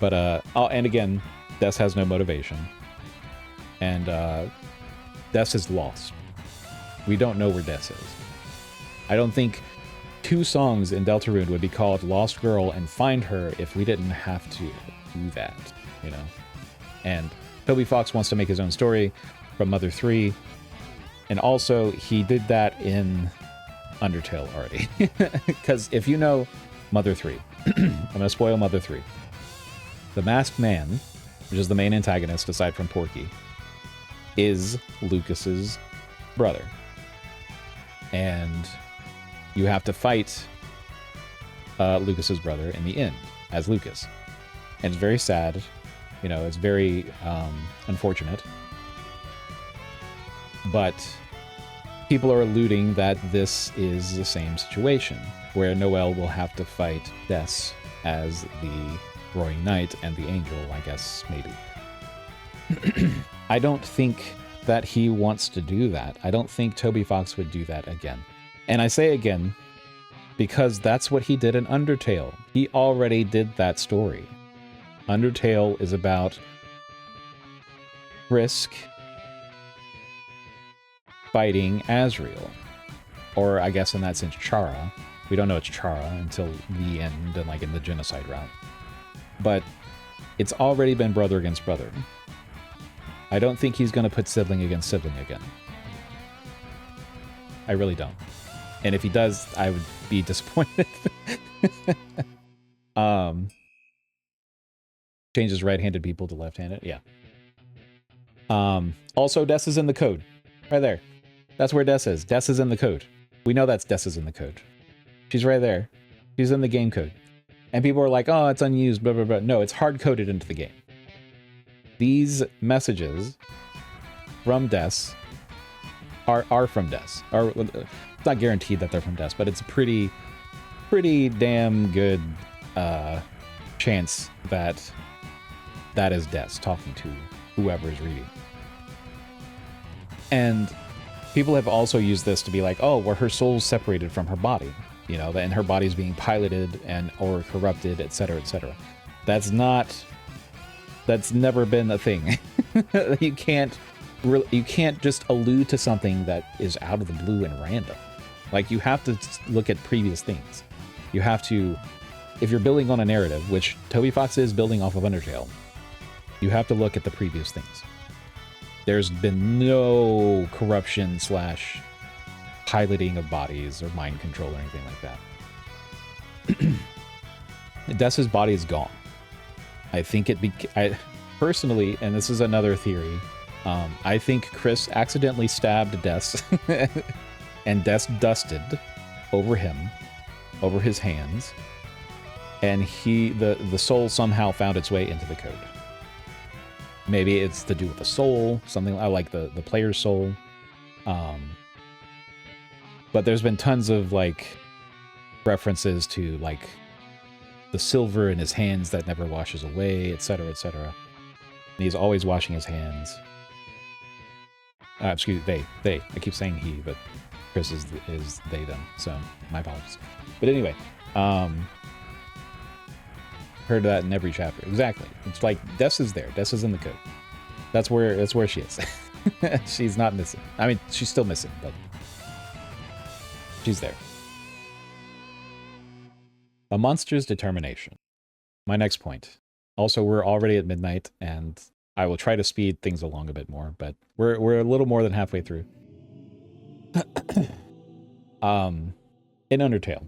S1: But, and again, Des has no motivation. And, Des is lost. We don't know where Des is. I don't think 2 songs in Deltarune would be called Lost Girl and Find Her if we didn't have to do that, you know? And Toby Fox wants to make his own story from Mother 3. And also, he did that in Undertale already. Because if you know Mother 3, I'm going to spoil Mother 3. The Masked Man, which is the main antagonist aside from Porky, is Lucas's brother. And you have to fight Lucas's brother in the end as Lucas. And it's very sad. You know, it's very unfortunate. But people are alluding that this is the same situation, where Noelle will have to fight Des as the Roaring Knight and the Angel, I guess, maybe. I don't think that he wants to do that. I don't think Toby Fox would do that again. And I say again, because that's what he did in Undertale. He already did that story. Undertale is about Frisk fighting Azrael. Or I guess in that sense, Chara. We don't know it's Chara until the end and like in the genocide route. But it's already been brother against brother. I don't think he's going to put sibling against sibling again. I really don't. And if he does, I would be disappointed. Changes right-handed people to left-handed. Yeah. Also, Des is in the code. Right there. That's where Des is. Des is in the code. We know that's Des is in the code. She's right there. She's in the game code. And people are like, oh, it's unused, blah, blah, blah. No, it's hard-coded into the game. These messages from Des are from Des. It's not guaranteed that they're from Des, but it's a pretty damn good chance that that is Des talking to whoever is reading. And people have also used this to be like, oh, well, her soul's separated from her body, you know, and her body's being piloted and or corrupted, etc., etc. That's never been a thing. You can't just allude to something that is out of the blue and random. Like, you have to look at previous things. You have to, if you're building on a narrative, which Toby Fox is building off of Undertale, you have to look at the previous things. There's been no corruption / piloting of bodies or mind control or anything like that. Des's body is gone. I think I personally, and this is another theory, I think Kris accidentally stabbed Des and Des dusted over him, over his hands, and the soul somehow found its way into the code. Maybe it's to do with the soul, something I like the player's soul. But there's been tons of like references to like the silver in his hands that never washes away, etc., etc. And he's always washing his hands. Excuse me, they. I keep saying he, but Kris is they them. So my apologies. But anyway, heard that in every chapter. Exactly. It's like Des is there. Des is in the code. That's where she is. She's not missing. I mean, she's still missing, but she's there. A monster's determination. My next point. Also, we're already at midnight, and I will try to speed things along a bit more, but we're a little more than halfway through. In Undertale,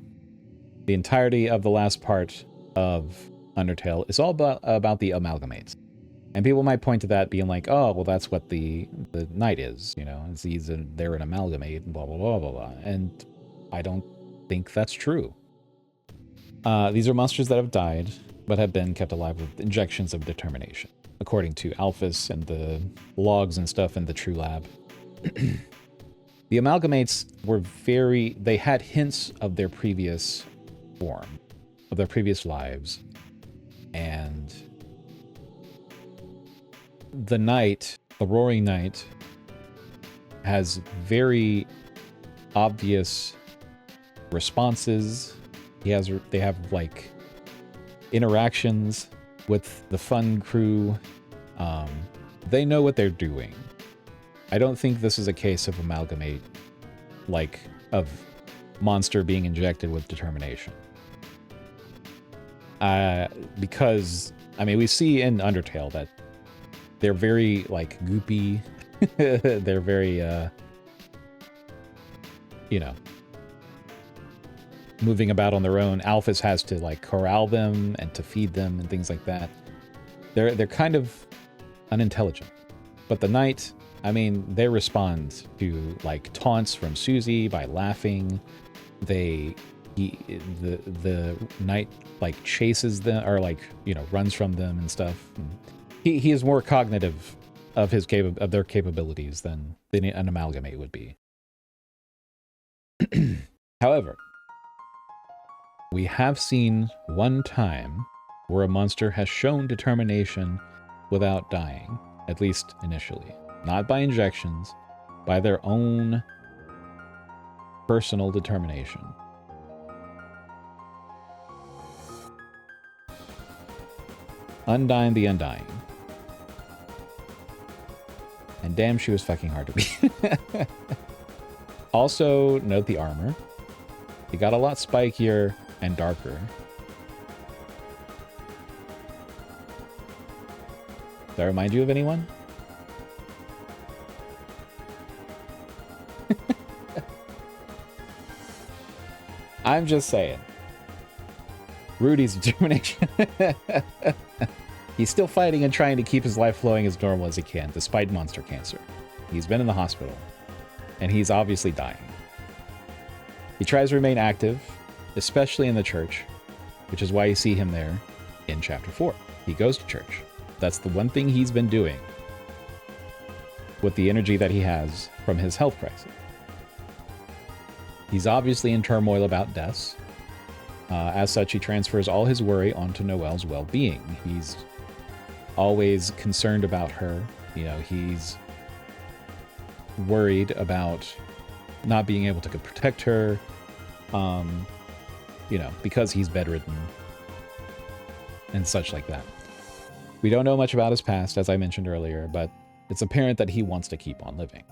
S1: the entirety of the last part of Undertale is all about the amalgamates. And people might point to that being like, oh, well, that's what the knight is, you know, they're an amalgamate, blah, blah, blah, blah, blah. And I don't think that's true. These are monsters that have died, but have been kept alive with injections of determination, according to Alphys and the logs and stuff in the True Lab. The amalgamates were they had hints of their previous form, of their previous lives, and the knight, the Roaring Knight, has very obvious responses. They have like interactions with the fun crew. They know what they're doing. I don't think this is a case of amalgamate, like of monster being injected with determination. Because I mean, we see in Undertale that they're very like goopy. They're very, you know, moving about on their own. Alphys has to like corral them and to feed them and things like that. They're kind of unintelligent. But the knight, I mean, they respond to like taunts from Susie by laughing. The knight like chases them or like, you know, runs from them and stuff. And he is more cognitive of their capabilities than an amalgamate would be. However, we have seen one time where a monster has shown determination without dying, at least initially. Not by injections, by their own personal determination. Undyne the Undying. And damn, she was fucking hard to beat. Also, note the armor. It got a lot spikier and darker. Does that remind you of anyone? I'm just saying. Rudy's determination. He's still fighting and trying to keep his life flowing as normal as he can, despite monster cancer. He's been in the hospital, and he's obviously dying. He tries to remain active, especially in the church, which is why you see him there in Chapter 4. He goes to church. That's the one thing he's been doing with the energy that he has from his health crisis. He's obviously in turmoil about deaths. As such, he transfers all his worry onto Noelle's well-being. He's always concerned about her. You know, he's worried about not being able to protect her, you know, because he's bedridden and such like that. We don't know much about his past, as I mentioned earlier, but it's apparent that he wants to keep on living.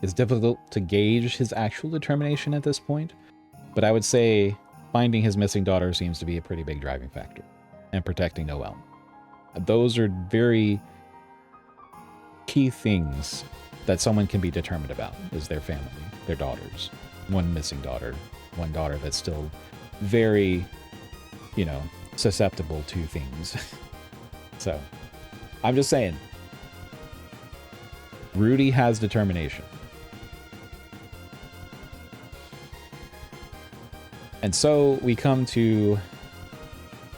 S1: It's difficult to gauge his actual determination at this point, but I would say finding his missing daughter seems to be a pretty big driving factor, and protecting Noelle. Those are very key things that someone can be determined about, is their family, their daughters. One missing daughter, one daughter that's still very, you know, susceptible to things. So, I'm just saying, Rudy has determination. And so we come to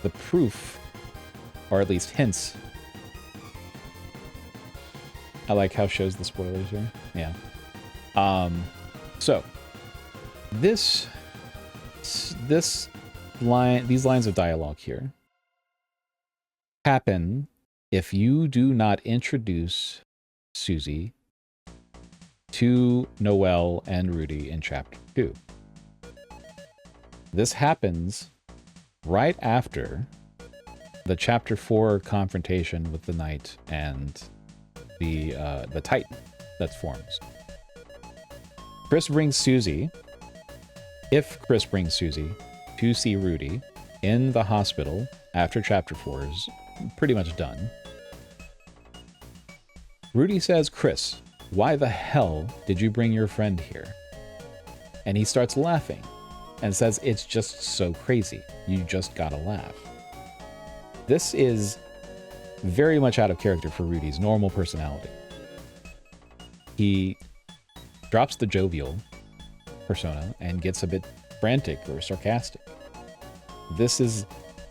S1: the proof, or at least hints. I like how it shows the spoilers here. Yeah. So these lines of dialogue here happen if you do not introduce Susie to Noelle and Rudy in chapter 2. This happens right after the chapter 4 confrontation with the knight and the Titan that forms. Kris brings Susie, if Kris brings Susie, to see Rudy in the hospital after chapter 4 is pretty much done. Rudy says, Kris, why the hell did you bring your friend here? And he starts laughing and says, it's just so crazy. You just gotta laugh. This is very much out of character for Rudy's normal personality. He drops the jovial persona and gets a bit frantic or sarcastic. This is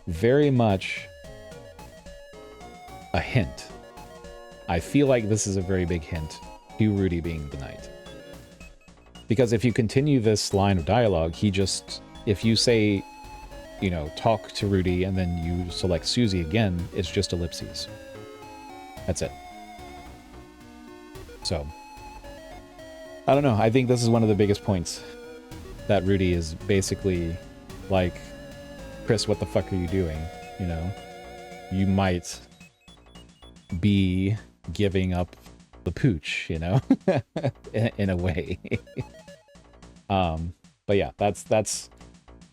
S1: very much a hint. I feel like this is a very big hint to Rudy being the knight. Because if you continue this line of dialogue, if you say, you know, talk to Rudy and then you select Susie again, it's just ellipses. That's it. So, I don't know. I think this is one of the biggest points. That Rudy is basically like, Kris, what the fuck are you doing? You know, you might be giving up the pooch, you know, in a way. But yeah, that's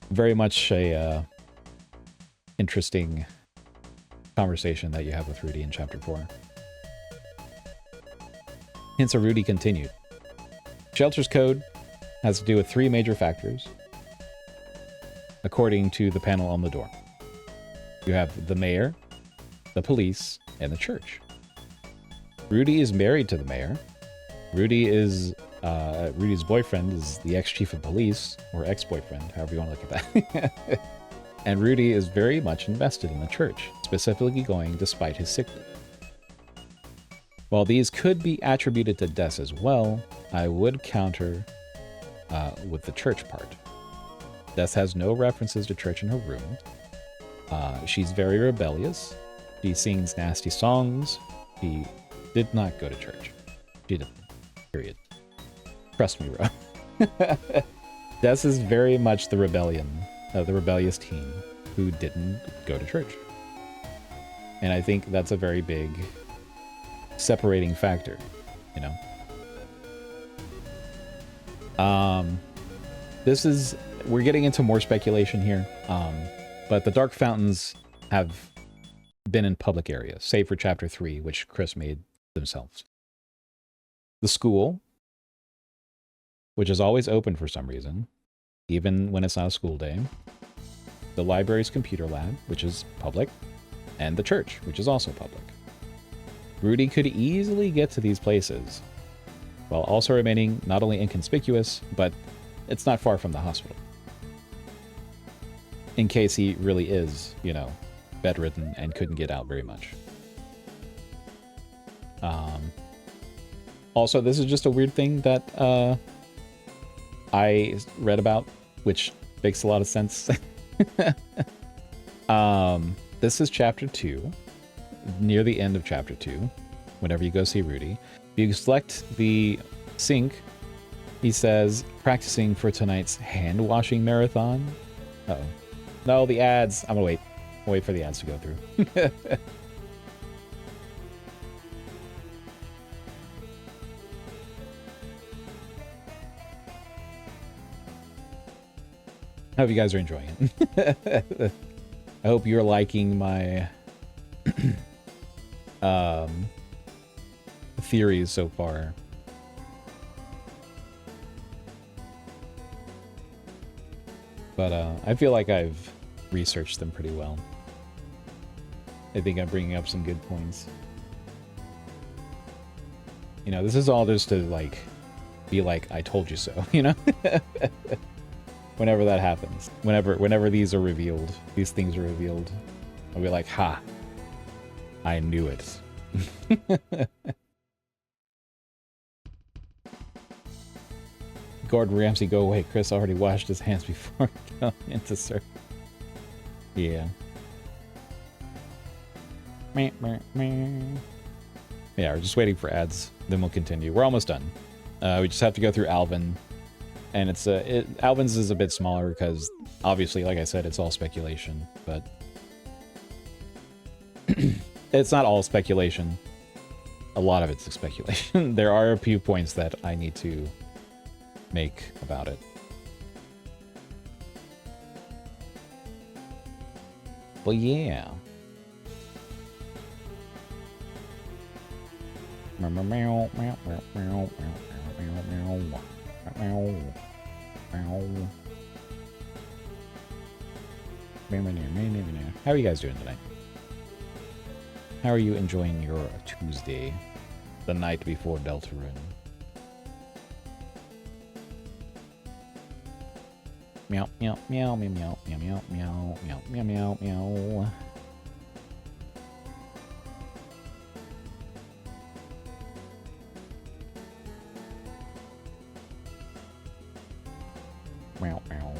S1: very much a interesting conversation that you have with Rudy in chapter 4. Hints of Rudy continued. Shelter's code has to do with 3 major factors, according to the panel on the door. You have the mayor, the police, and the church. Rudy is married to the mayor. Rudy's boyfriend is the ex-chief of police, or ex-boyfriend, however you want to look at that. And Rudy is very much invested in the church, specifically going despite his sickness. While these could be attributed to Des as well, I would counter with the church part. Des has no references to church in her room. She's very rebellious. She sings nasty songs. She did not go to church. She didn't. Period. Trust me, bro. Des is very much the rebellious teen who didn't go to church. And I think that's a very big separating factor, you know? We're getting into more speculation here, but the Dark Fountains have been in public areas, save for chapter 3, which Kris made themselves. The school, which is always open for some reason, even when it's not a school day. The library's computer lab, which is public, and the church, which is also public. Rudy could easily get to these places, while also remaining not only inconspicuous, but it's not far from the hospital. In case he really is, you know, bedridden and couldn't get out very much. Also, this is just a weird thing that I read about, which makes a lot of sense. This is chapter 2, near the end of chapter 2, whenever you go see Rudy. You select the sink. He says, practicing for tonight's hand-washing marathon. Uh-oh. No, the ads. I'm gonna wait. I'll wait for the ads to go through. I hope you guys are enjoying it. I hope you're liking my theories so far. But I feel like I've researched them pretty well. I think I'm bringing up some good points. You know, this is all just to, like, be like, I told you so, you know? whenever that happens. Whenever these are revealed, these things are revealed, I'll be like, ha! I knew it. Gordon Ramsay, go away. Kris already washed his hands before going into surf. Yeah. Yeah, we're just waiting for ads. Then we'll continue. We're almost done. We just have to go through Alvin. And it's Alvin's is a bit smaller because, obviously, like I said, it's all speculation. But it's not all speculation. A lot of it's speculation. There are a few points that I need to make about it. But yeah. How are you guys doing tonight? How are you enjoying your Tuesday, the night before Deltarune? Meow, meow, meow, meow, meow, meow, meow, meow, meow, meow, meow. Meow, meow.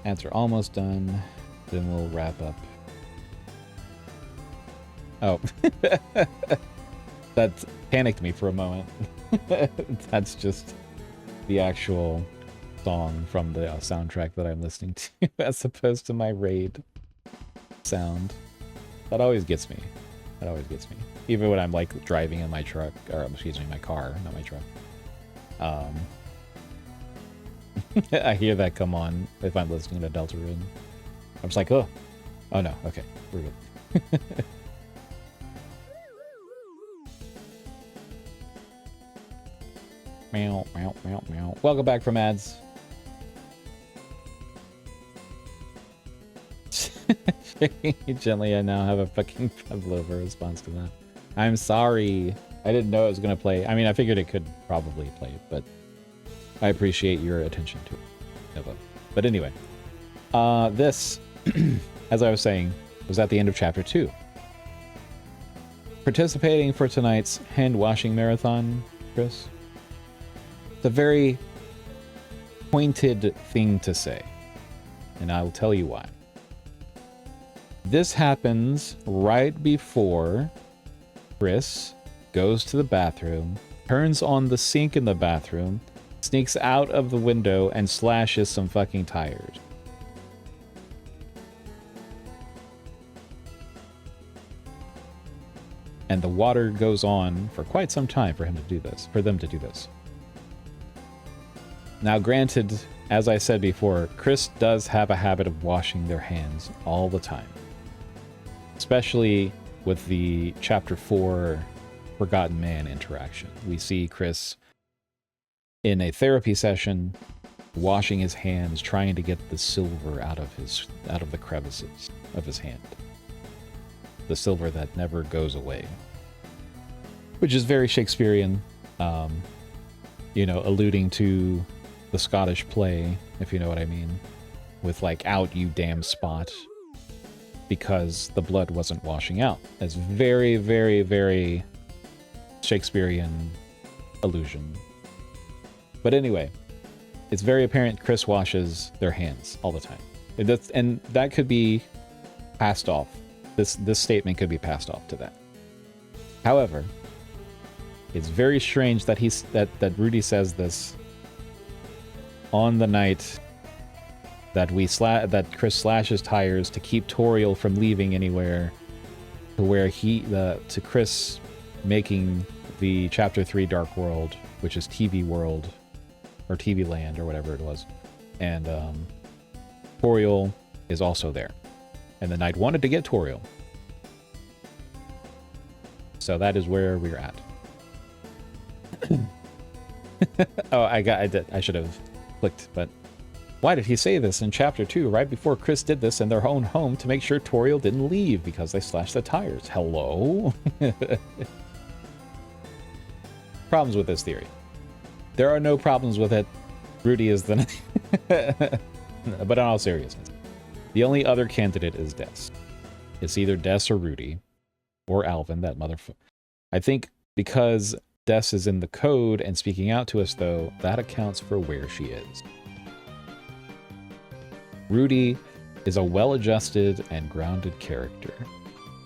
S1: Ads are almost done. Then we'll wrap up. Oh. That panicked me for a moment. That's just the actual song from the soundtrack that I'm listening to, as opposed to my raid sound. That always gets me. That always gets me. Even when I'm like driving in my truck, or excuse me, my car, not my truck. I hear that come on if I'm listening to Deltarune. I'm just like, oh no, okay, we're good. Meow, meow, meow, meow. Welcome back from ads. Gently, I now have a fucking pavlova response to that. I'm sorry. I didn't know it was going to play. I mean, I figured it could probably play, but I appreciate your attention to it, Nova. But anyway, this, as I was saying, was at the end of Chapter 2. Participating for tonight's hand-washing marathon, Kris? It's a very pointed thing to say, and I'll tell you why. This happens right before Kris goes to the bathroom, turns on the sink in the bathroom, sneaks out of the window, and slashes some fucking tires. And the water goes on for quite some time for him to do this, for them to do this. Now, granted, as I said before, Kris does have a habit of washing their hands all the time. Especially with the Chapter 4 Forgotten Man interaction. We see Kris in a therapy session washing his hands, trying to get the silver out of the crevices of his hand. The silver that never goes away. Which is very Shakespearean, alluding to the Scottish play, if you know what I mean, with like, out you damn spot, because the blood wasn't washing out. That's very, very, very Shakespearean allusion. But anyway, it's very apparent Kris washes their hands all the time. And that could be passed off. This statement could be passed off to that. However, it's very strange that that Rudy says this on the night that Kris slashes tires to keep Toriel from leaving anywhere, to Kris making the Chapter 3 Dark World, which is TV World, or TV Land, or whatever it was. And Toriel is also there. And the Knight wanted to get Toriel. So that is where we're at. Oh, I should have clicked, but why did he say this in Chapter 2 right before Kris did this in their own home to make sure Toriel didn't leave because they slashed the tires? Hello? Problems with this theory. there are no problems with it. Rudy is the... But in all seriousness, the only other candidate is Des. It's either Des or Rudy, or Alvin, that motherfucker. I think because Des is in the code and speaking out to us, though, that accounts for where she is. Rudy is a well-adjusted and grounded character.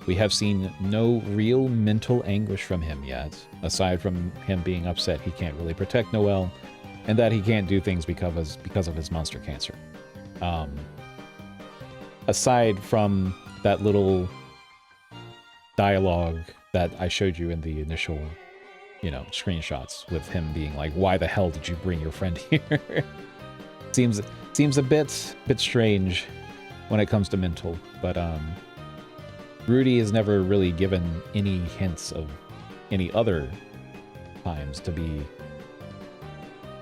S1: We have seen no real mental anguish from him yet, aside from him being upset he can't really protect Noelle, and that he can't do things because of his monster cancer. Aside from that little dialogue that I showed you in the initial, screenshots with him being like, "Why the hell did you bring your friend here?" seems a bit strange when it comes to mental, but Rudy has never really given any hints of any other times to be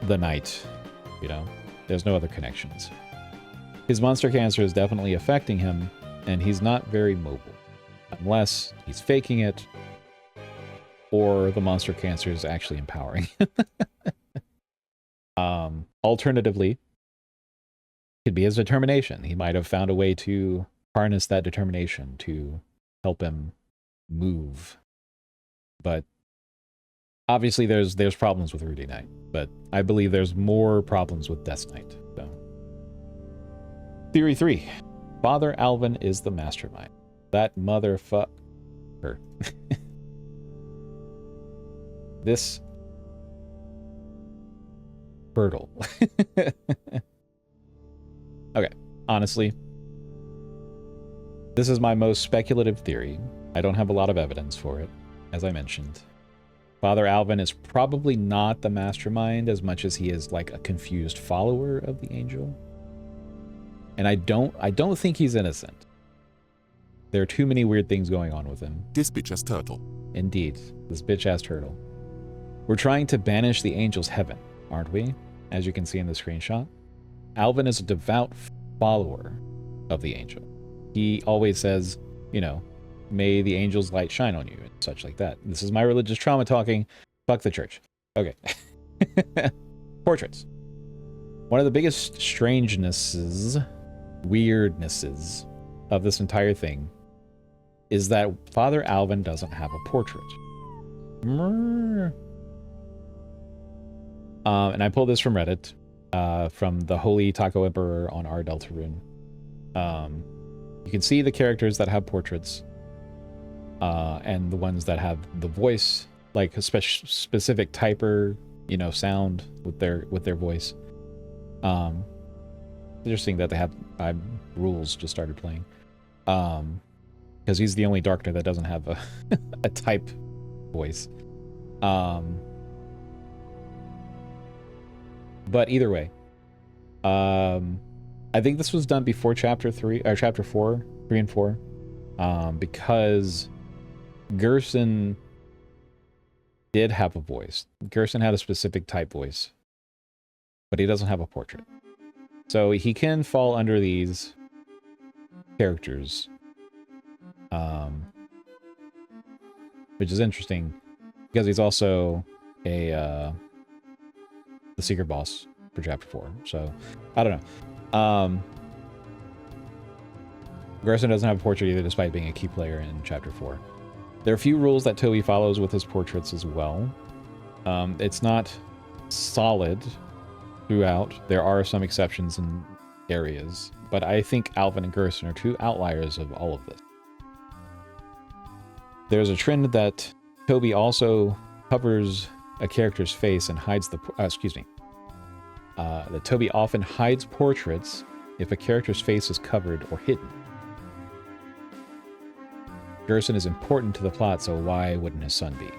S1: the knight, There's no other connections. His monster cancer is definitely affecting him, and he's not very mobile. Unless he's faking it, or the monster cancer is actually empowering. Alternatively, could be his determination. He might have found a way to harness that determination to help him move. But obviously there's problems with Rudy Knight, but I believe there's more problems with Death Knight. So. Theory 3. Father Alvin is the mastermind. That motherfucker. This Birtle. Okay, honestly, this is my most speculative theory. I don't have a lot of evidence for it, as I mentioned. Father Alvin is probably not the mastermind as much as he is like a confused follower of the angel. And I don't think he's innocent. There are too many weird things going on with him.
S2: This bitch-ass turtle.
S1: Indeed, this bitch-ass turtle. We're trying to banish the angel's heaven, aren't we? As you can see in the screenshot. Alvin is a devout follower of the angel. He always says, may the angel's light shine on you, and such like that. This is my religious trauma talking. Fuck the church. Okay. Portraits. One of the biggest weirdnesses of this entire thing is that Father Alvin doesn't have a portrait. And I pulled this from Reddit, from the Holy Taco Emperor on our Deltarune. You can see the characters that have portraits, and the ones that have the voice, like a specific typer, sound with their voice. Interesting that they have rules just started playing. Because he's the only Darkner that doesn't have a type voice. But either way, I think this was done before chapter 3 and 4, because Gerson did have a voice. Gerson had a specific type voice, but he doesn't have a portrait. So he can fall under these characters, which is interesting because he's also the secret boss for chapter 4. So I don't know. Gerson doesn't have a portrait either, despite being a key player in chapter 4. There are a few rules that Toby follows with his portraits as well. It's not solid throughout. There are some exceptions in areas, but I think Alvin and Gerson are two outliers of all of this. There's a trend that Toby also covers a character's face and hides the... that Toby often hides portraits if a character's face is covered or hidden. Gerson is important to the plot, so why wouldn't his son be?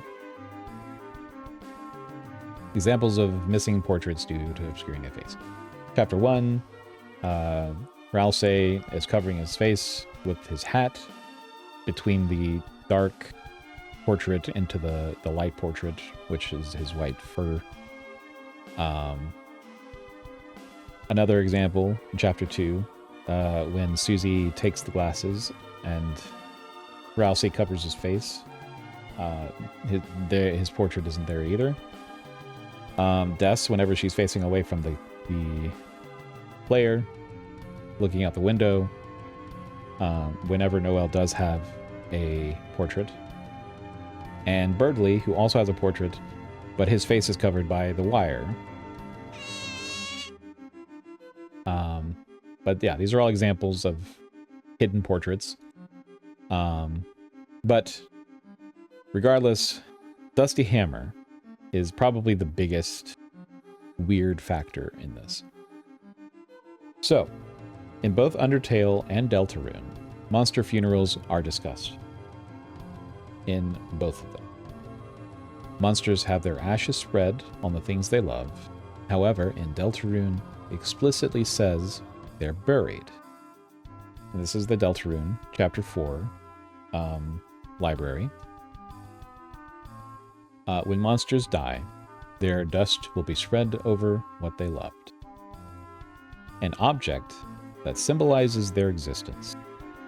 S1: Examples of missing portraits due to obscuring a face. Chapter 1, Ralsei is covering his face with his hat between the dark portrait into the light portrait, which is his white fur. Another example, in chapter 2, when Susie takes the glasses and Ralsei covers his face. His portrait isn't there either. Des, whenever she's facing away from the player, looking out the window, whenever Noelle does have a portrait. And Birdley, who also has a portrait, but his face is covered by the wire. But yeah, these are all examples of hidden portraits. But regardless, Dusty Hammer is probably the biggest weird factor in this. So, in both Undertale and Deltarune, monster funerals are discussed. In both of them. Monsters have their ashes spread on the things they love. However, in Deltarune, explicitly says they're buried. And this is the Deltarune, Chapter 4, library. When monsters die, their dust will be spread over what they loved. An object that symbolizes their existence.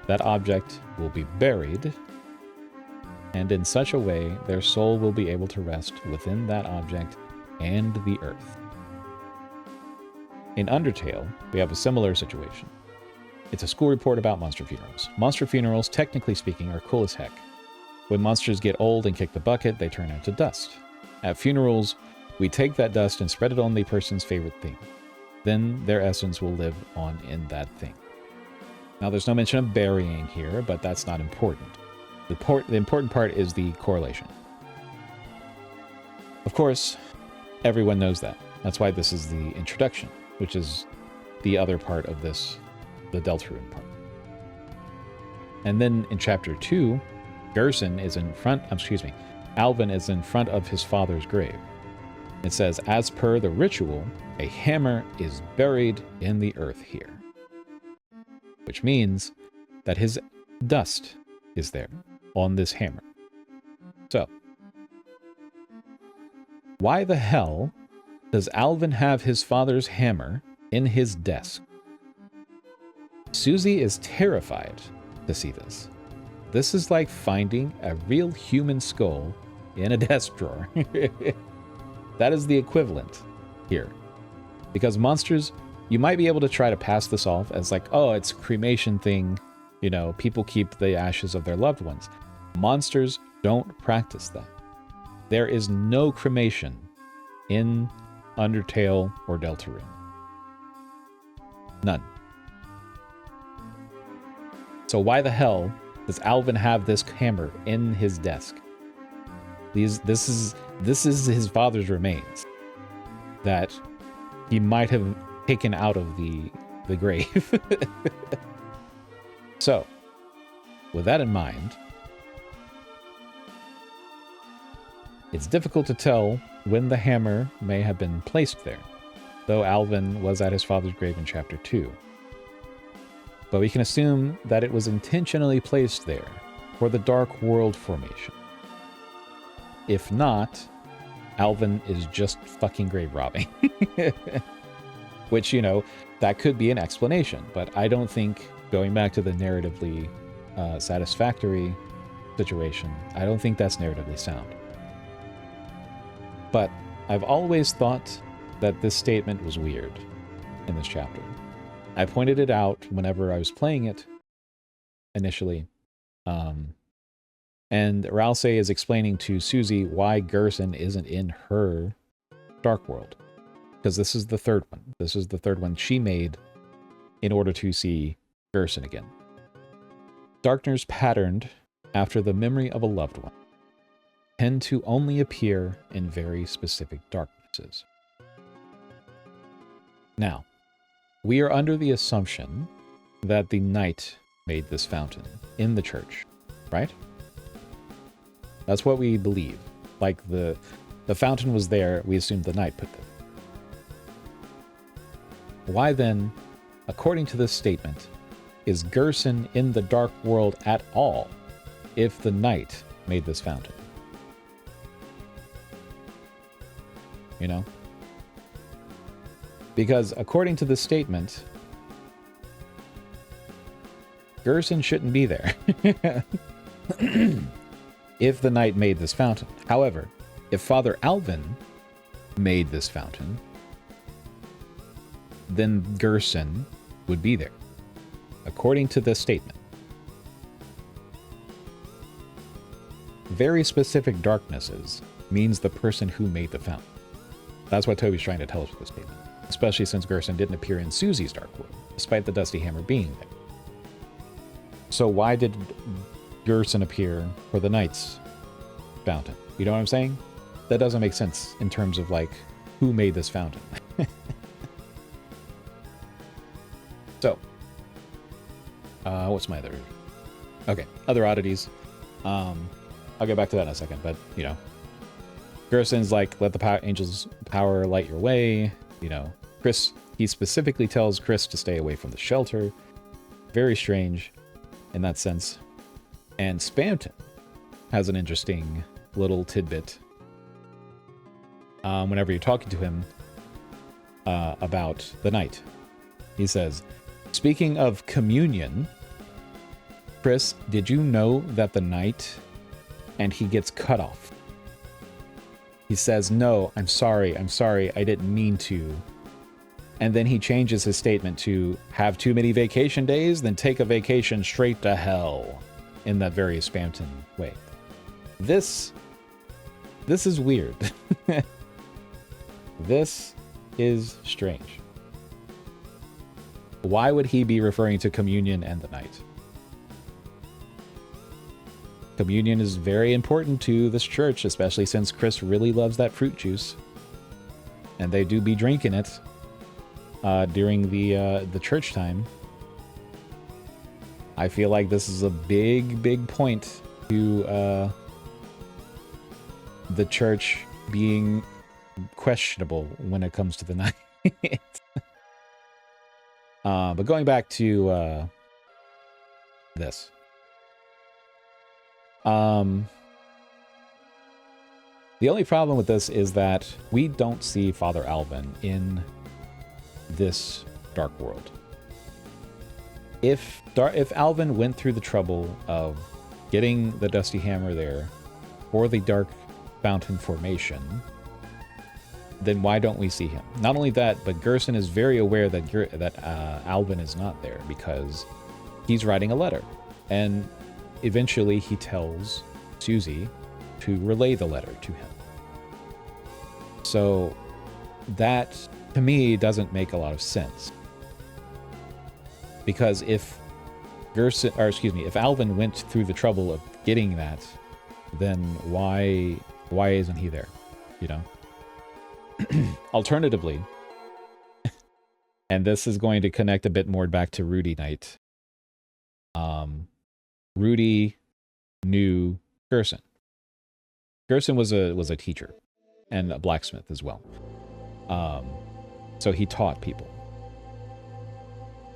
S1: That object will be buried, and in such a way their soul will be able to rest within that object and the earth. In Undertale, we have a similar situation. It's a school report about monster funerals. Monster funerals, technically speaking, are cool as heck. When monsters get old and kick the bucket, they turn into dust. At funerals, we take that dust and spread it on the person's favorite thing. Then their essence will live on in that thing. Now, there's no mention of burying here, but that's not important. The important part is the correlation. Of course, everyone knows that. That's why this is the introduction, which is the other part of this, the Deltarune part. And then in Chapter 2, Alvin is in front of his father's grave. It says, as per the ritual, a hammer is buried in the earth here. Which means that his dust is there on this hammer. So, why the hell does Alvin have his father's hammer in his desk? Susie is terrified to see this. This is like finding a real human skull in a desk drawer. That is the equivalent here. Because monsters, you might be able to try to pass this off as like, oh, it's a cremation thing. You know, people keep the ashes of their loved ones. Monsters don't practice that. There is no cremation in Undertale or Deltarune. None. So why the hell does Alvin have this hammer in his desk? This is his father's remains that he might have taken out of the grave. So, with that in mind, it's difficult to tell when the hammer may have been placed there, though Alvin was at his father's grave in Chapter 2. But we can assume that it was intentionally placed there for the Dark World formation. If not, Alvin is just fucking grave robbing. Which, you know, that could be an explanation, but I don't think, going back to the narratively satisfactory situation, I don't think that's narratively sound. But I've always thought that this statement was weird in this chapter. I pointed it out whenever I was playing it initially. And Ralse is explaining to Susie why Gerson isn't in her Dark World. Because this is the third one. This is the third one she made in order to see Gerson again. Darkners patterned after the memory of a loved one tend to only appear in very specific darknesses. Now, we are under the assumption that the knight made this fountain in the church, right? That's what we believe. Like the fountain was there, we assumed the knight put it. Why then, according to this statement, is Gerson in the Dark World at all if the knight made this fountain? You know? Because according to this statement, Gerson shouldn't be there if the knight made this fountain. However, if Father Alvin made this fountain, then Gerson would be there, according to this statement. Very specific darknesses means the person who made the fountain. That's what Toby's trying to tell us with this statement, especially since Gerson didn't appear in Susie's Dark World, despite the Dusty Hammer being there. So why did Gerson appear for the Knight's fountain? You know what I'm saying? That doesn't make sense in terms of, like, who made this fountain. So, what's my other... Okay, other oddities. I'll get back to that in a second, but, you know, Gerson's like, let the angel's power light your way. You know, Kris, he specifically tells Kris to stay away from the shelter. Very strange in that sense. And Spamton has an interesting little tidbit whenever you're talking to him about the Knight. He says, speaking of communion, Kris, did you know that the Knight... and he gets cut off. He says, no, I'm sorry, I didn't mean to. And then he changes his statement to, have too many vacation days, then take a vacation straight to hell, in that very Spamton way. This is weird. This is strange. Why would he be referring to communion and the Knight? Communion is very important to this church, especially since Kris really loves that fruit juice. And they do be drinking it during the church time. I feel like this is a big point to the church being questionable when it comes to the Knight. But going back to this. The only problem with this is that we don't see Father Alvin in this Dark World. If Alvin went through the trouble of getting the Dusty Hammer there for the Dark Fountain formation, then why don't we see him? Not only that, but Gerson is very aware that Alvin is not there because he's writing a letter. And eventually he tells Susie to relay the letter to him. So that, to me, doesn't make a lot of sense. Because if Alvin went through the trouble of getting that, then why isn't he there? You know? Alternatively, and this is going to connect a bit more back to Rudy Knight. Rudy knew Gerson. Gerson was a teacher and a blacksmith as well. So he taught people.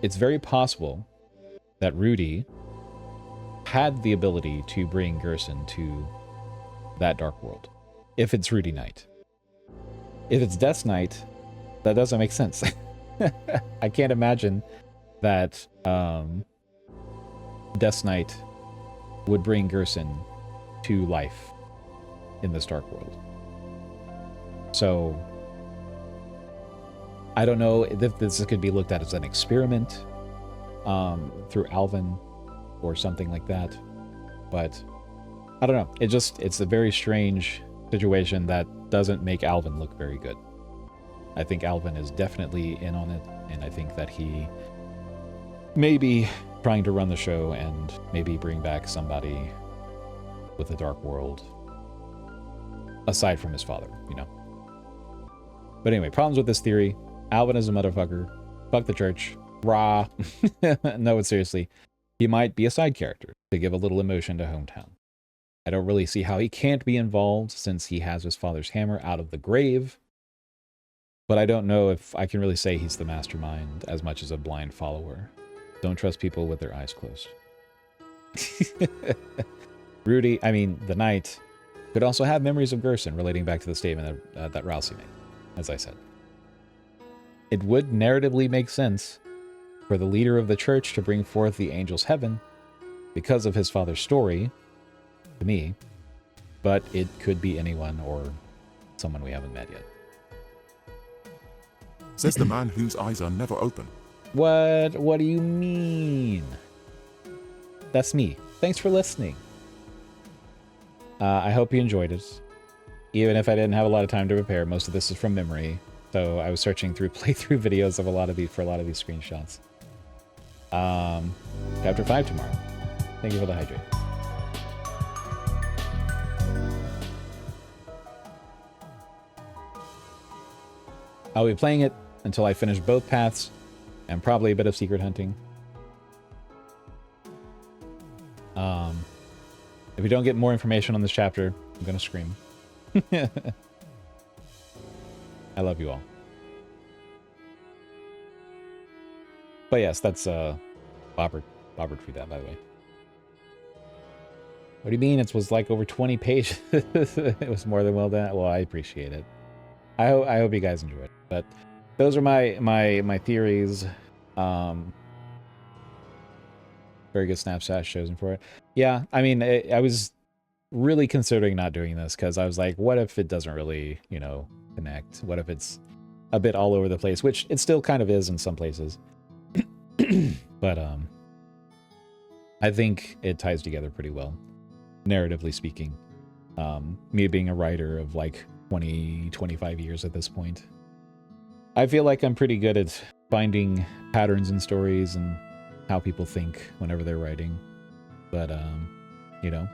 S1: It's very possible that Rudy had the ability to bring Gerson to that Dark World. If it's Rudy Knight. If it's Death Knight, that doesn't make sense. I can't imagine that Death Knight would bring Gerson to life in this Dark World. So I don't know if this could be looked at as an experiment through Alvin or something like that. But I don't know. It's a very strange situation that doesn't make Alvin look very good. I think Alvin is definitely in on it, and I think that he may be trying to run the show and maybe bring back somebody with a Dark World aside from his father, you know. But anyway, problems with this theory. Alvin is a motherfucker. Fuck the church. Rah. No, but seriously, he might be a side character to give a little emotion to Hometown. I don't really see how he can't be involved since he has his father's hammer out of the grave. But I don't know if I can really say he's the mastermind as much as a blind follower. Don't trust people with their eyes closed. The Knight, could also have memories of Gerson relating back to the statement that Rousey made, as I said. It would narratively make sense for the leader of the church to bring forth the angel's heaven because of his father's story, to me, but it could be anyone or someone we haven't met yet.
S2: Says the man whose eyes are never open.
S1: What? What do you mean? That's me. Thanks for listening. I hope you enjoyed it. Even if I didn't have a lot of time to prepare, most of this is from memory. So I was searching through playthrough videos of a lot of these screenshots. Chapter 5 tomorrow. Thank you for the hydrate. I'll be playing it until I finish both paths and probably a bit of secret hunting. If we don't get more information on this chapter, I'm gonna scream. I love you all. But yes, that's Bobbert tweeted that, by the way. What do you mean? It was like over 20 pages. It was more than well done. Well, I appreciate it. I hope you guys enjoyed it. But those are my theories. Very good Snapchat chosen for it. Yeah, I mean, I was really considering not doing this because I was like, what if it doesn't really, you know, connect? What if it's a bit all over the place, which it still kind of is in some places. But I think it ties together pretty well, narratively speaking. Me being a writer of like 25 years at this point, I feel like I'm pretty good at finding patterns in stories and how people think whenever they're writing. But you know,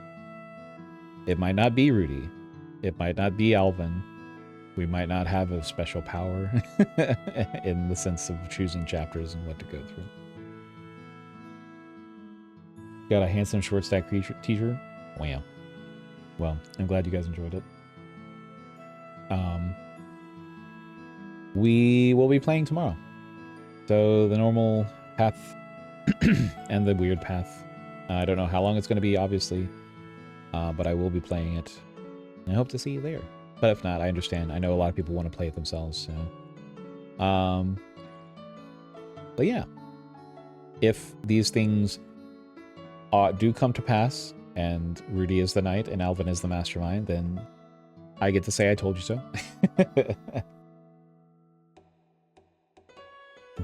S1: it might not be Rudy, it might not be Alvin, we might not have a special power in the sense of choosing chapters and what to go through. Got a handsome short stack t-shirt. Wow. Well, I'm glad you guys enjoyed it. We will be playing tomorrow. So the normal path and the weird path. I don't know how long it's going to be, obviously, but I will be playing it. And I hope to see you there. But if not, I understand. I know a lot of people want to play it themselves. So. But yeah, if these things do come to pass, and Rudy is the knight and Alvin is the mastermind, then I get to say I told you so.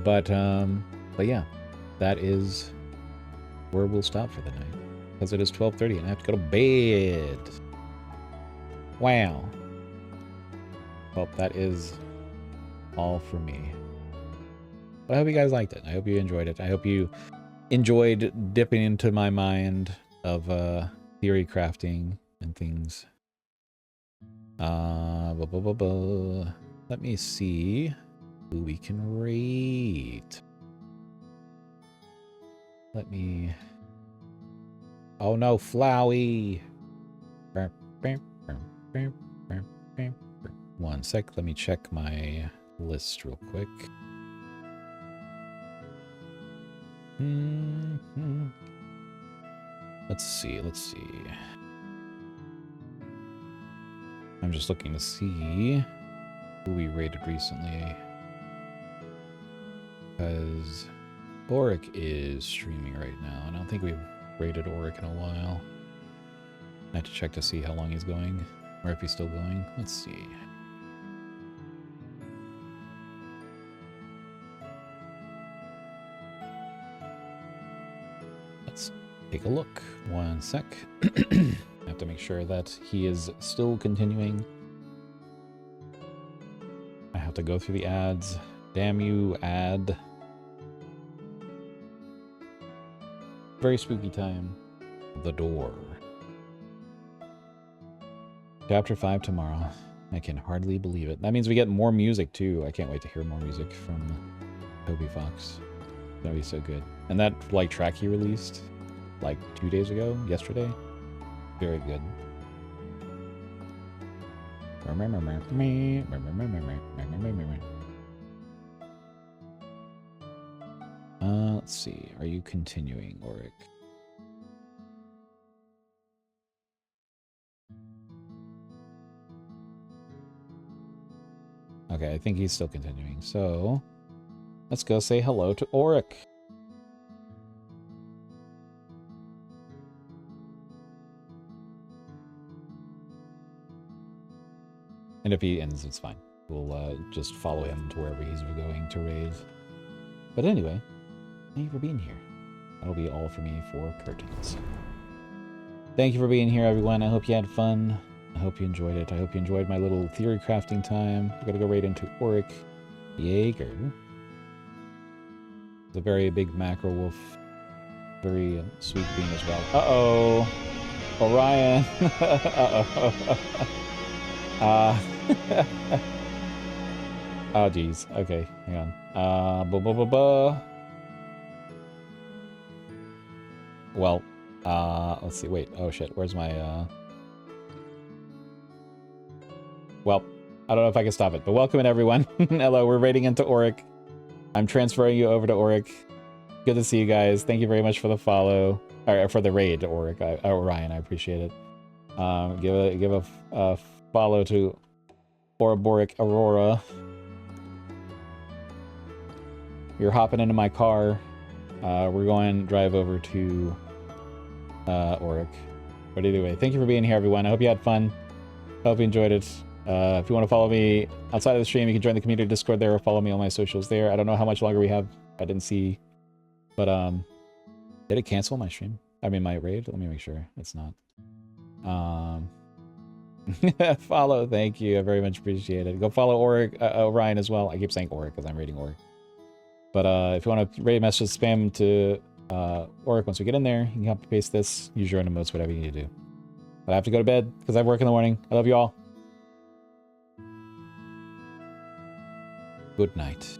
S1: But yeah, that is where we'll stop for the night, because it is 12:30 and I have to go to bed. Wow. Well, that is all for me. But I hope you guys liked it. I hope you enjoyed it. I hope you enjoyed dipping into my mind of theory crafting and things. Let me see who we can rate. Let me... Oh no, Flowey! One sec, let me check my list real quick. Let's see. I'm just looking to see who we rated recently, because Auric is streaming right now. I don't think we've rated Auric in a while. I have to check to see how long he's going, or if he's still going. Let's see. Let's take a look. One sec. I have to make sure that he is still continuing. I have to go through the ads. Damn you, ad. Very spooky time. The door. Chapter 5 tomorrow. I can hardly believe it. That means we get more music too. I can't wait to hear more music from Toby Fox. That'd be so good. And that like track he released like 2 days ago, yesterday. Very good. Let's see. Are you continuing, Auric? Okay, I think he's still continuing. So, let's go say hello to Auric. And if he ends, it's fine. we'll just follow him to wherever he's going to raid. But anyway, thank you for being here. That'll be all for me for curtains. Thank you for being here, everyone. I hope you had fun. I hope you enjoyed it. I hope you enjoyed my little theory crafting time. I'm gonna go right into Auric Jaeger. It's a very big macro wolf. Very sweet bean as well. Uh-oh. Orion. Uh-oh. Oh, geez. Okay, hang on. Well, let's see. Wait. Oh, shit. Where's my, Well, I don't know if I can stop it, but welcome in, everyone. Hello, we're raiding into Auric. I'm transferring you over to Auric. Good to see you guys. Thank you very much for the follow, or for the raid to Auric. Orion, I appreciate it. Give a follow to Ouroboros Aurora. You're hopping into my car. We're going to drive over to Auric. But anyway, thank you for being here, everyone. I hope you had fun. I hope you enjoyed it. If you want to follow me outside of the stream, you can join the community Discord there or follow me on my socials there. I don't know how much longer we have. I didn't see. But, did it cancel my stream? I mean, my raid? Let me make sure it's not. Follow, thank you. I very much appreciate it. Go follow Auric, Orion as well. I keep saying Auric because I'm raiding Auric. But, if you want to raid message spam to, Auric once we get in there, you can copy paste this, use your own emotes, whatever you need to do. But I have to go to bed because I have work in the morning. I love you all. Good night.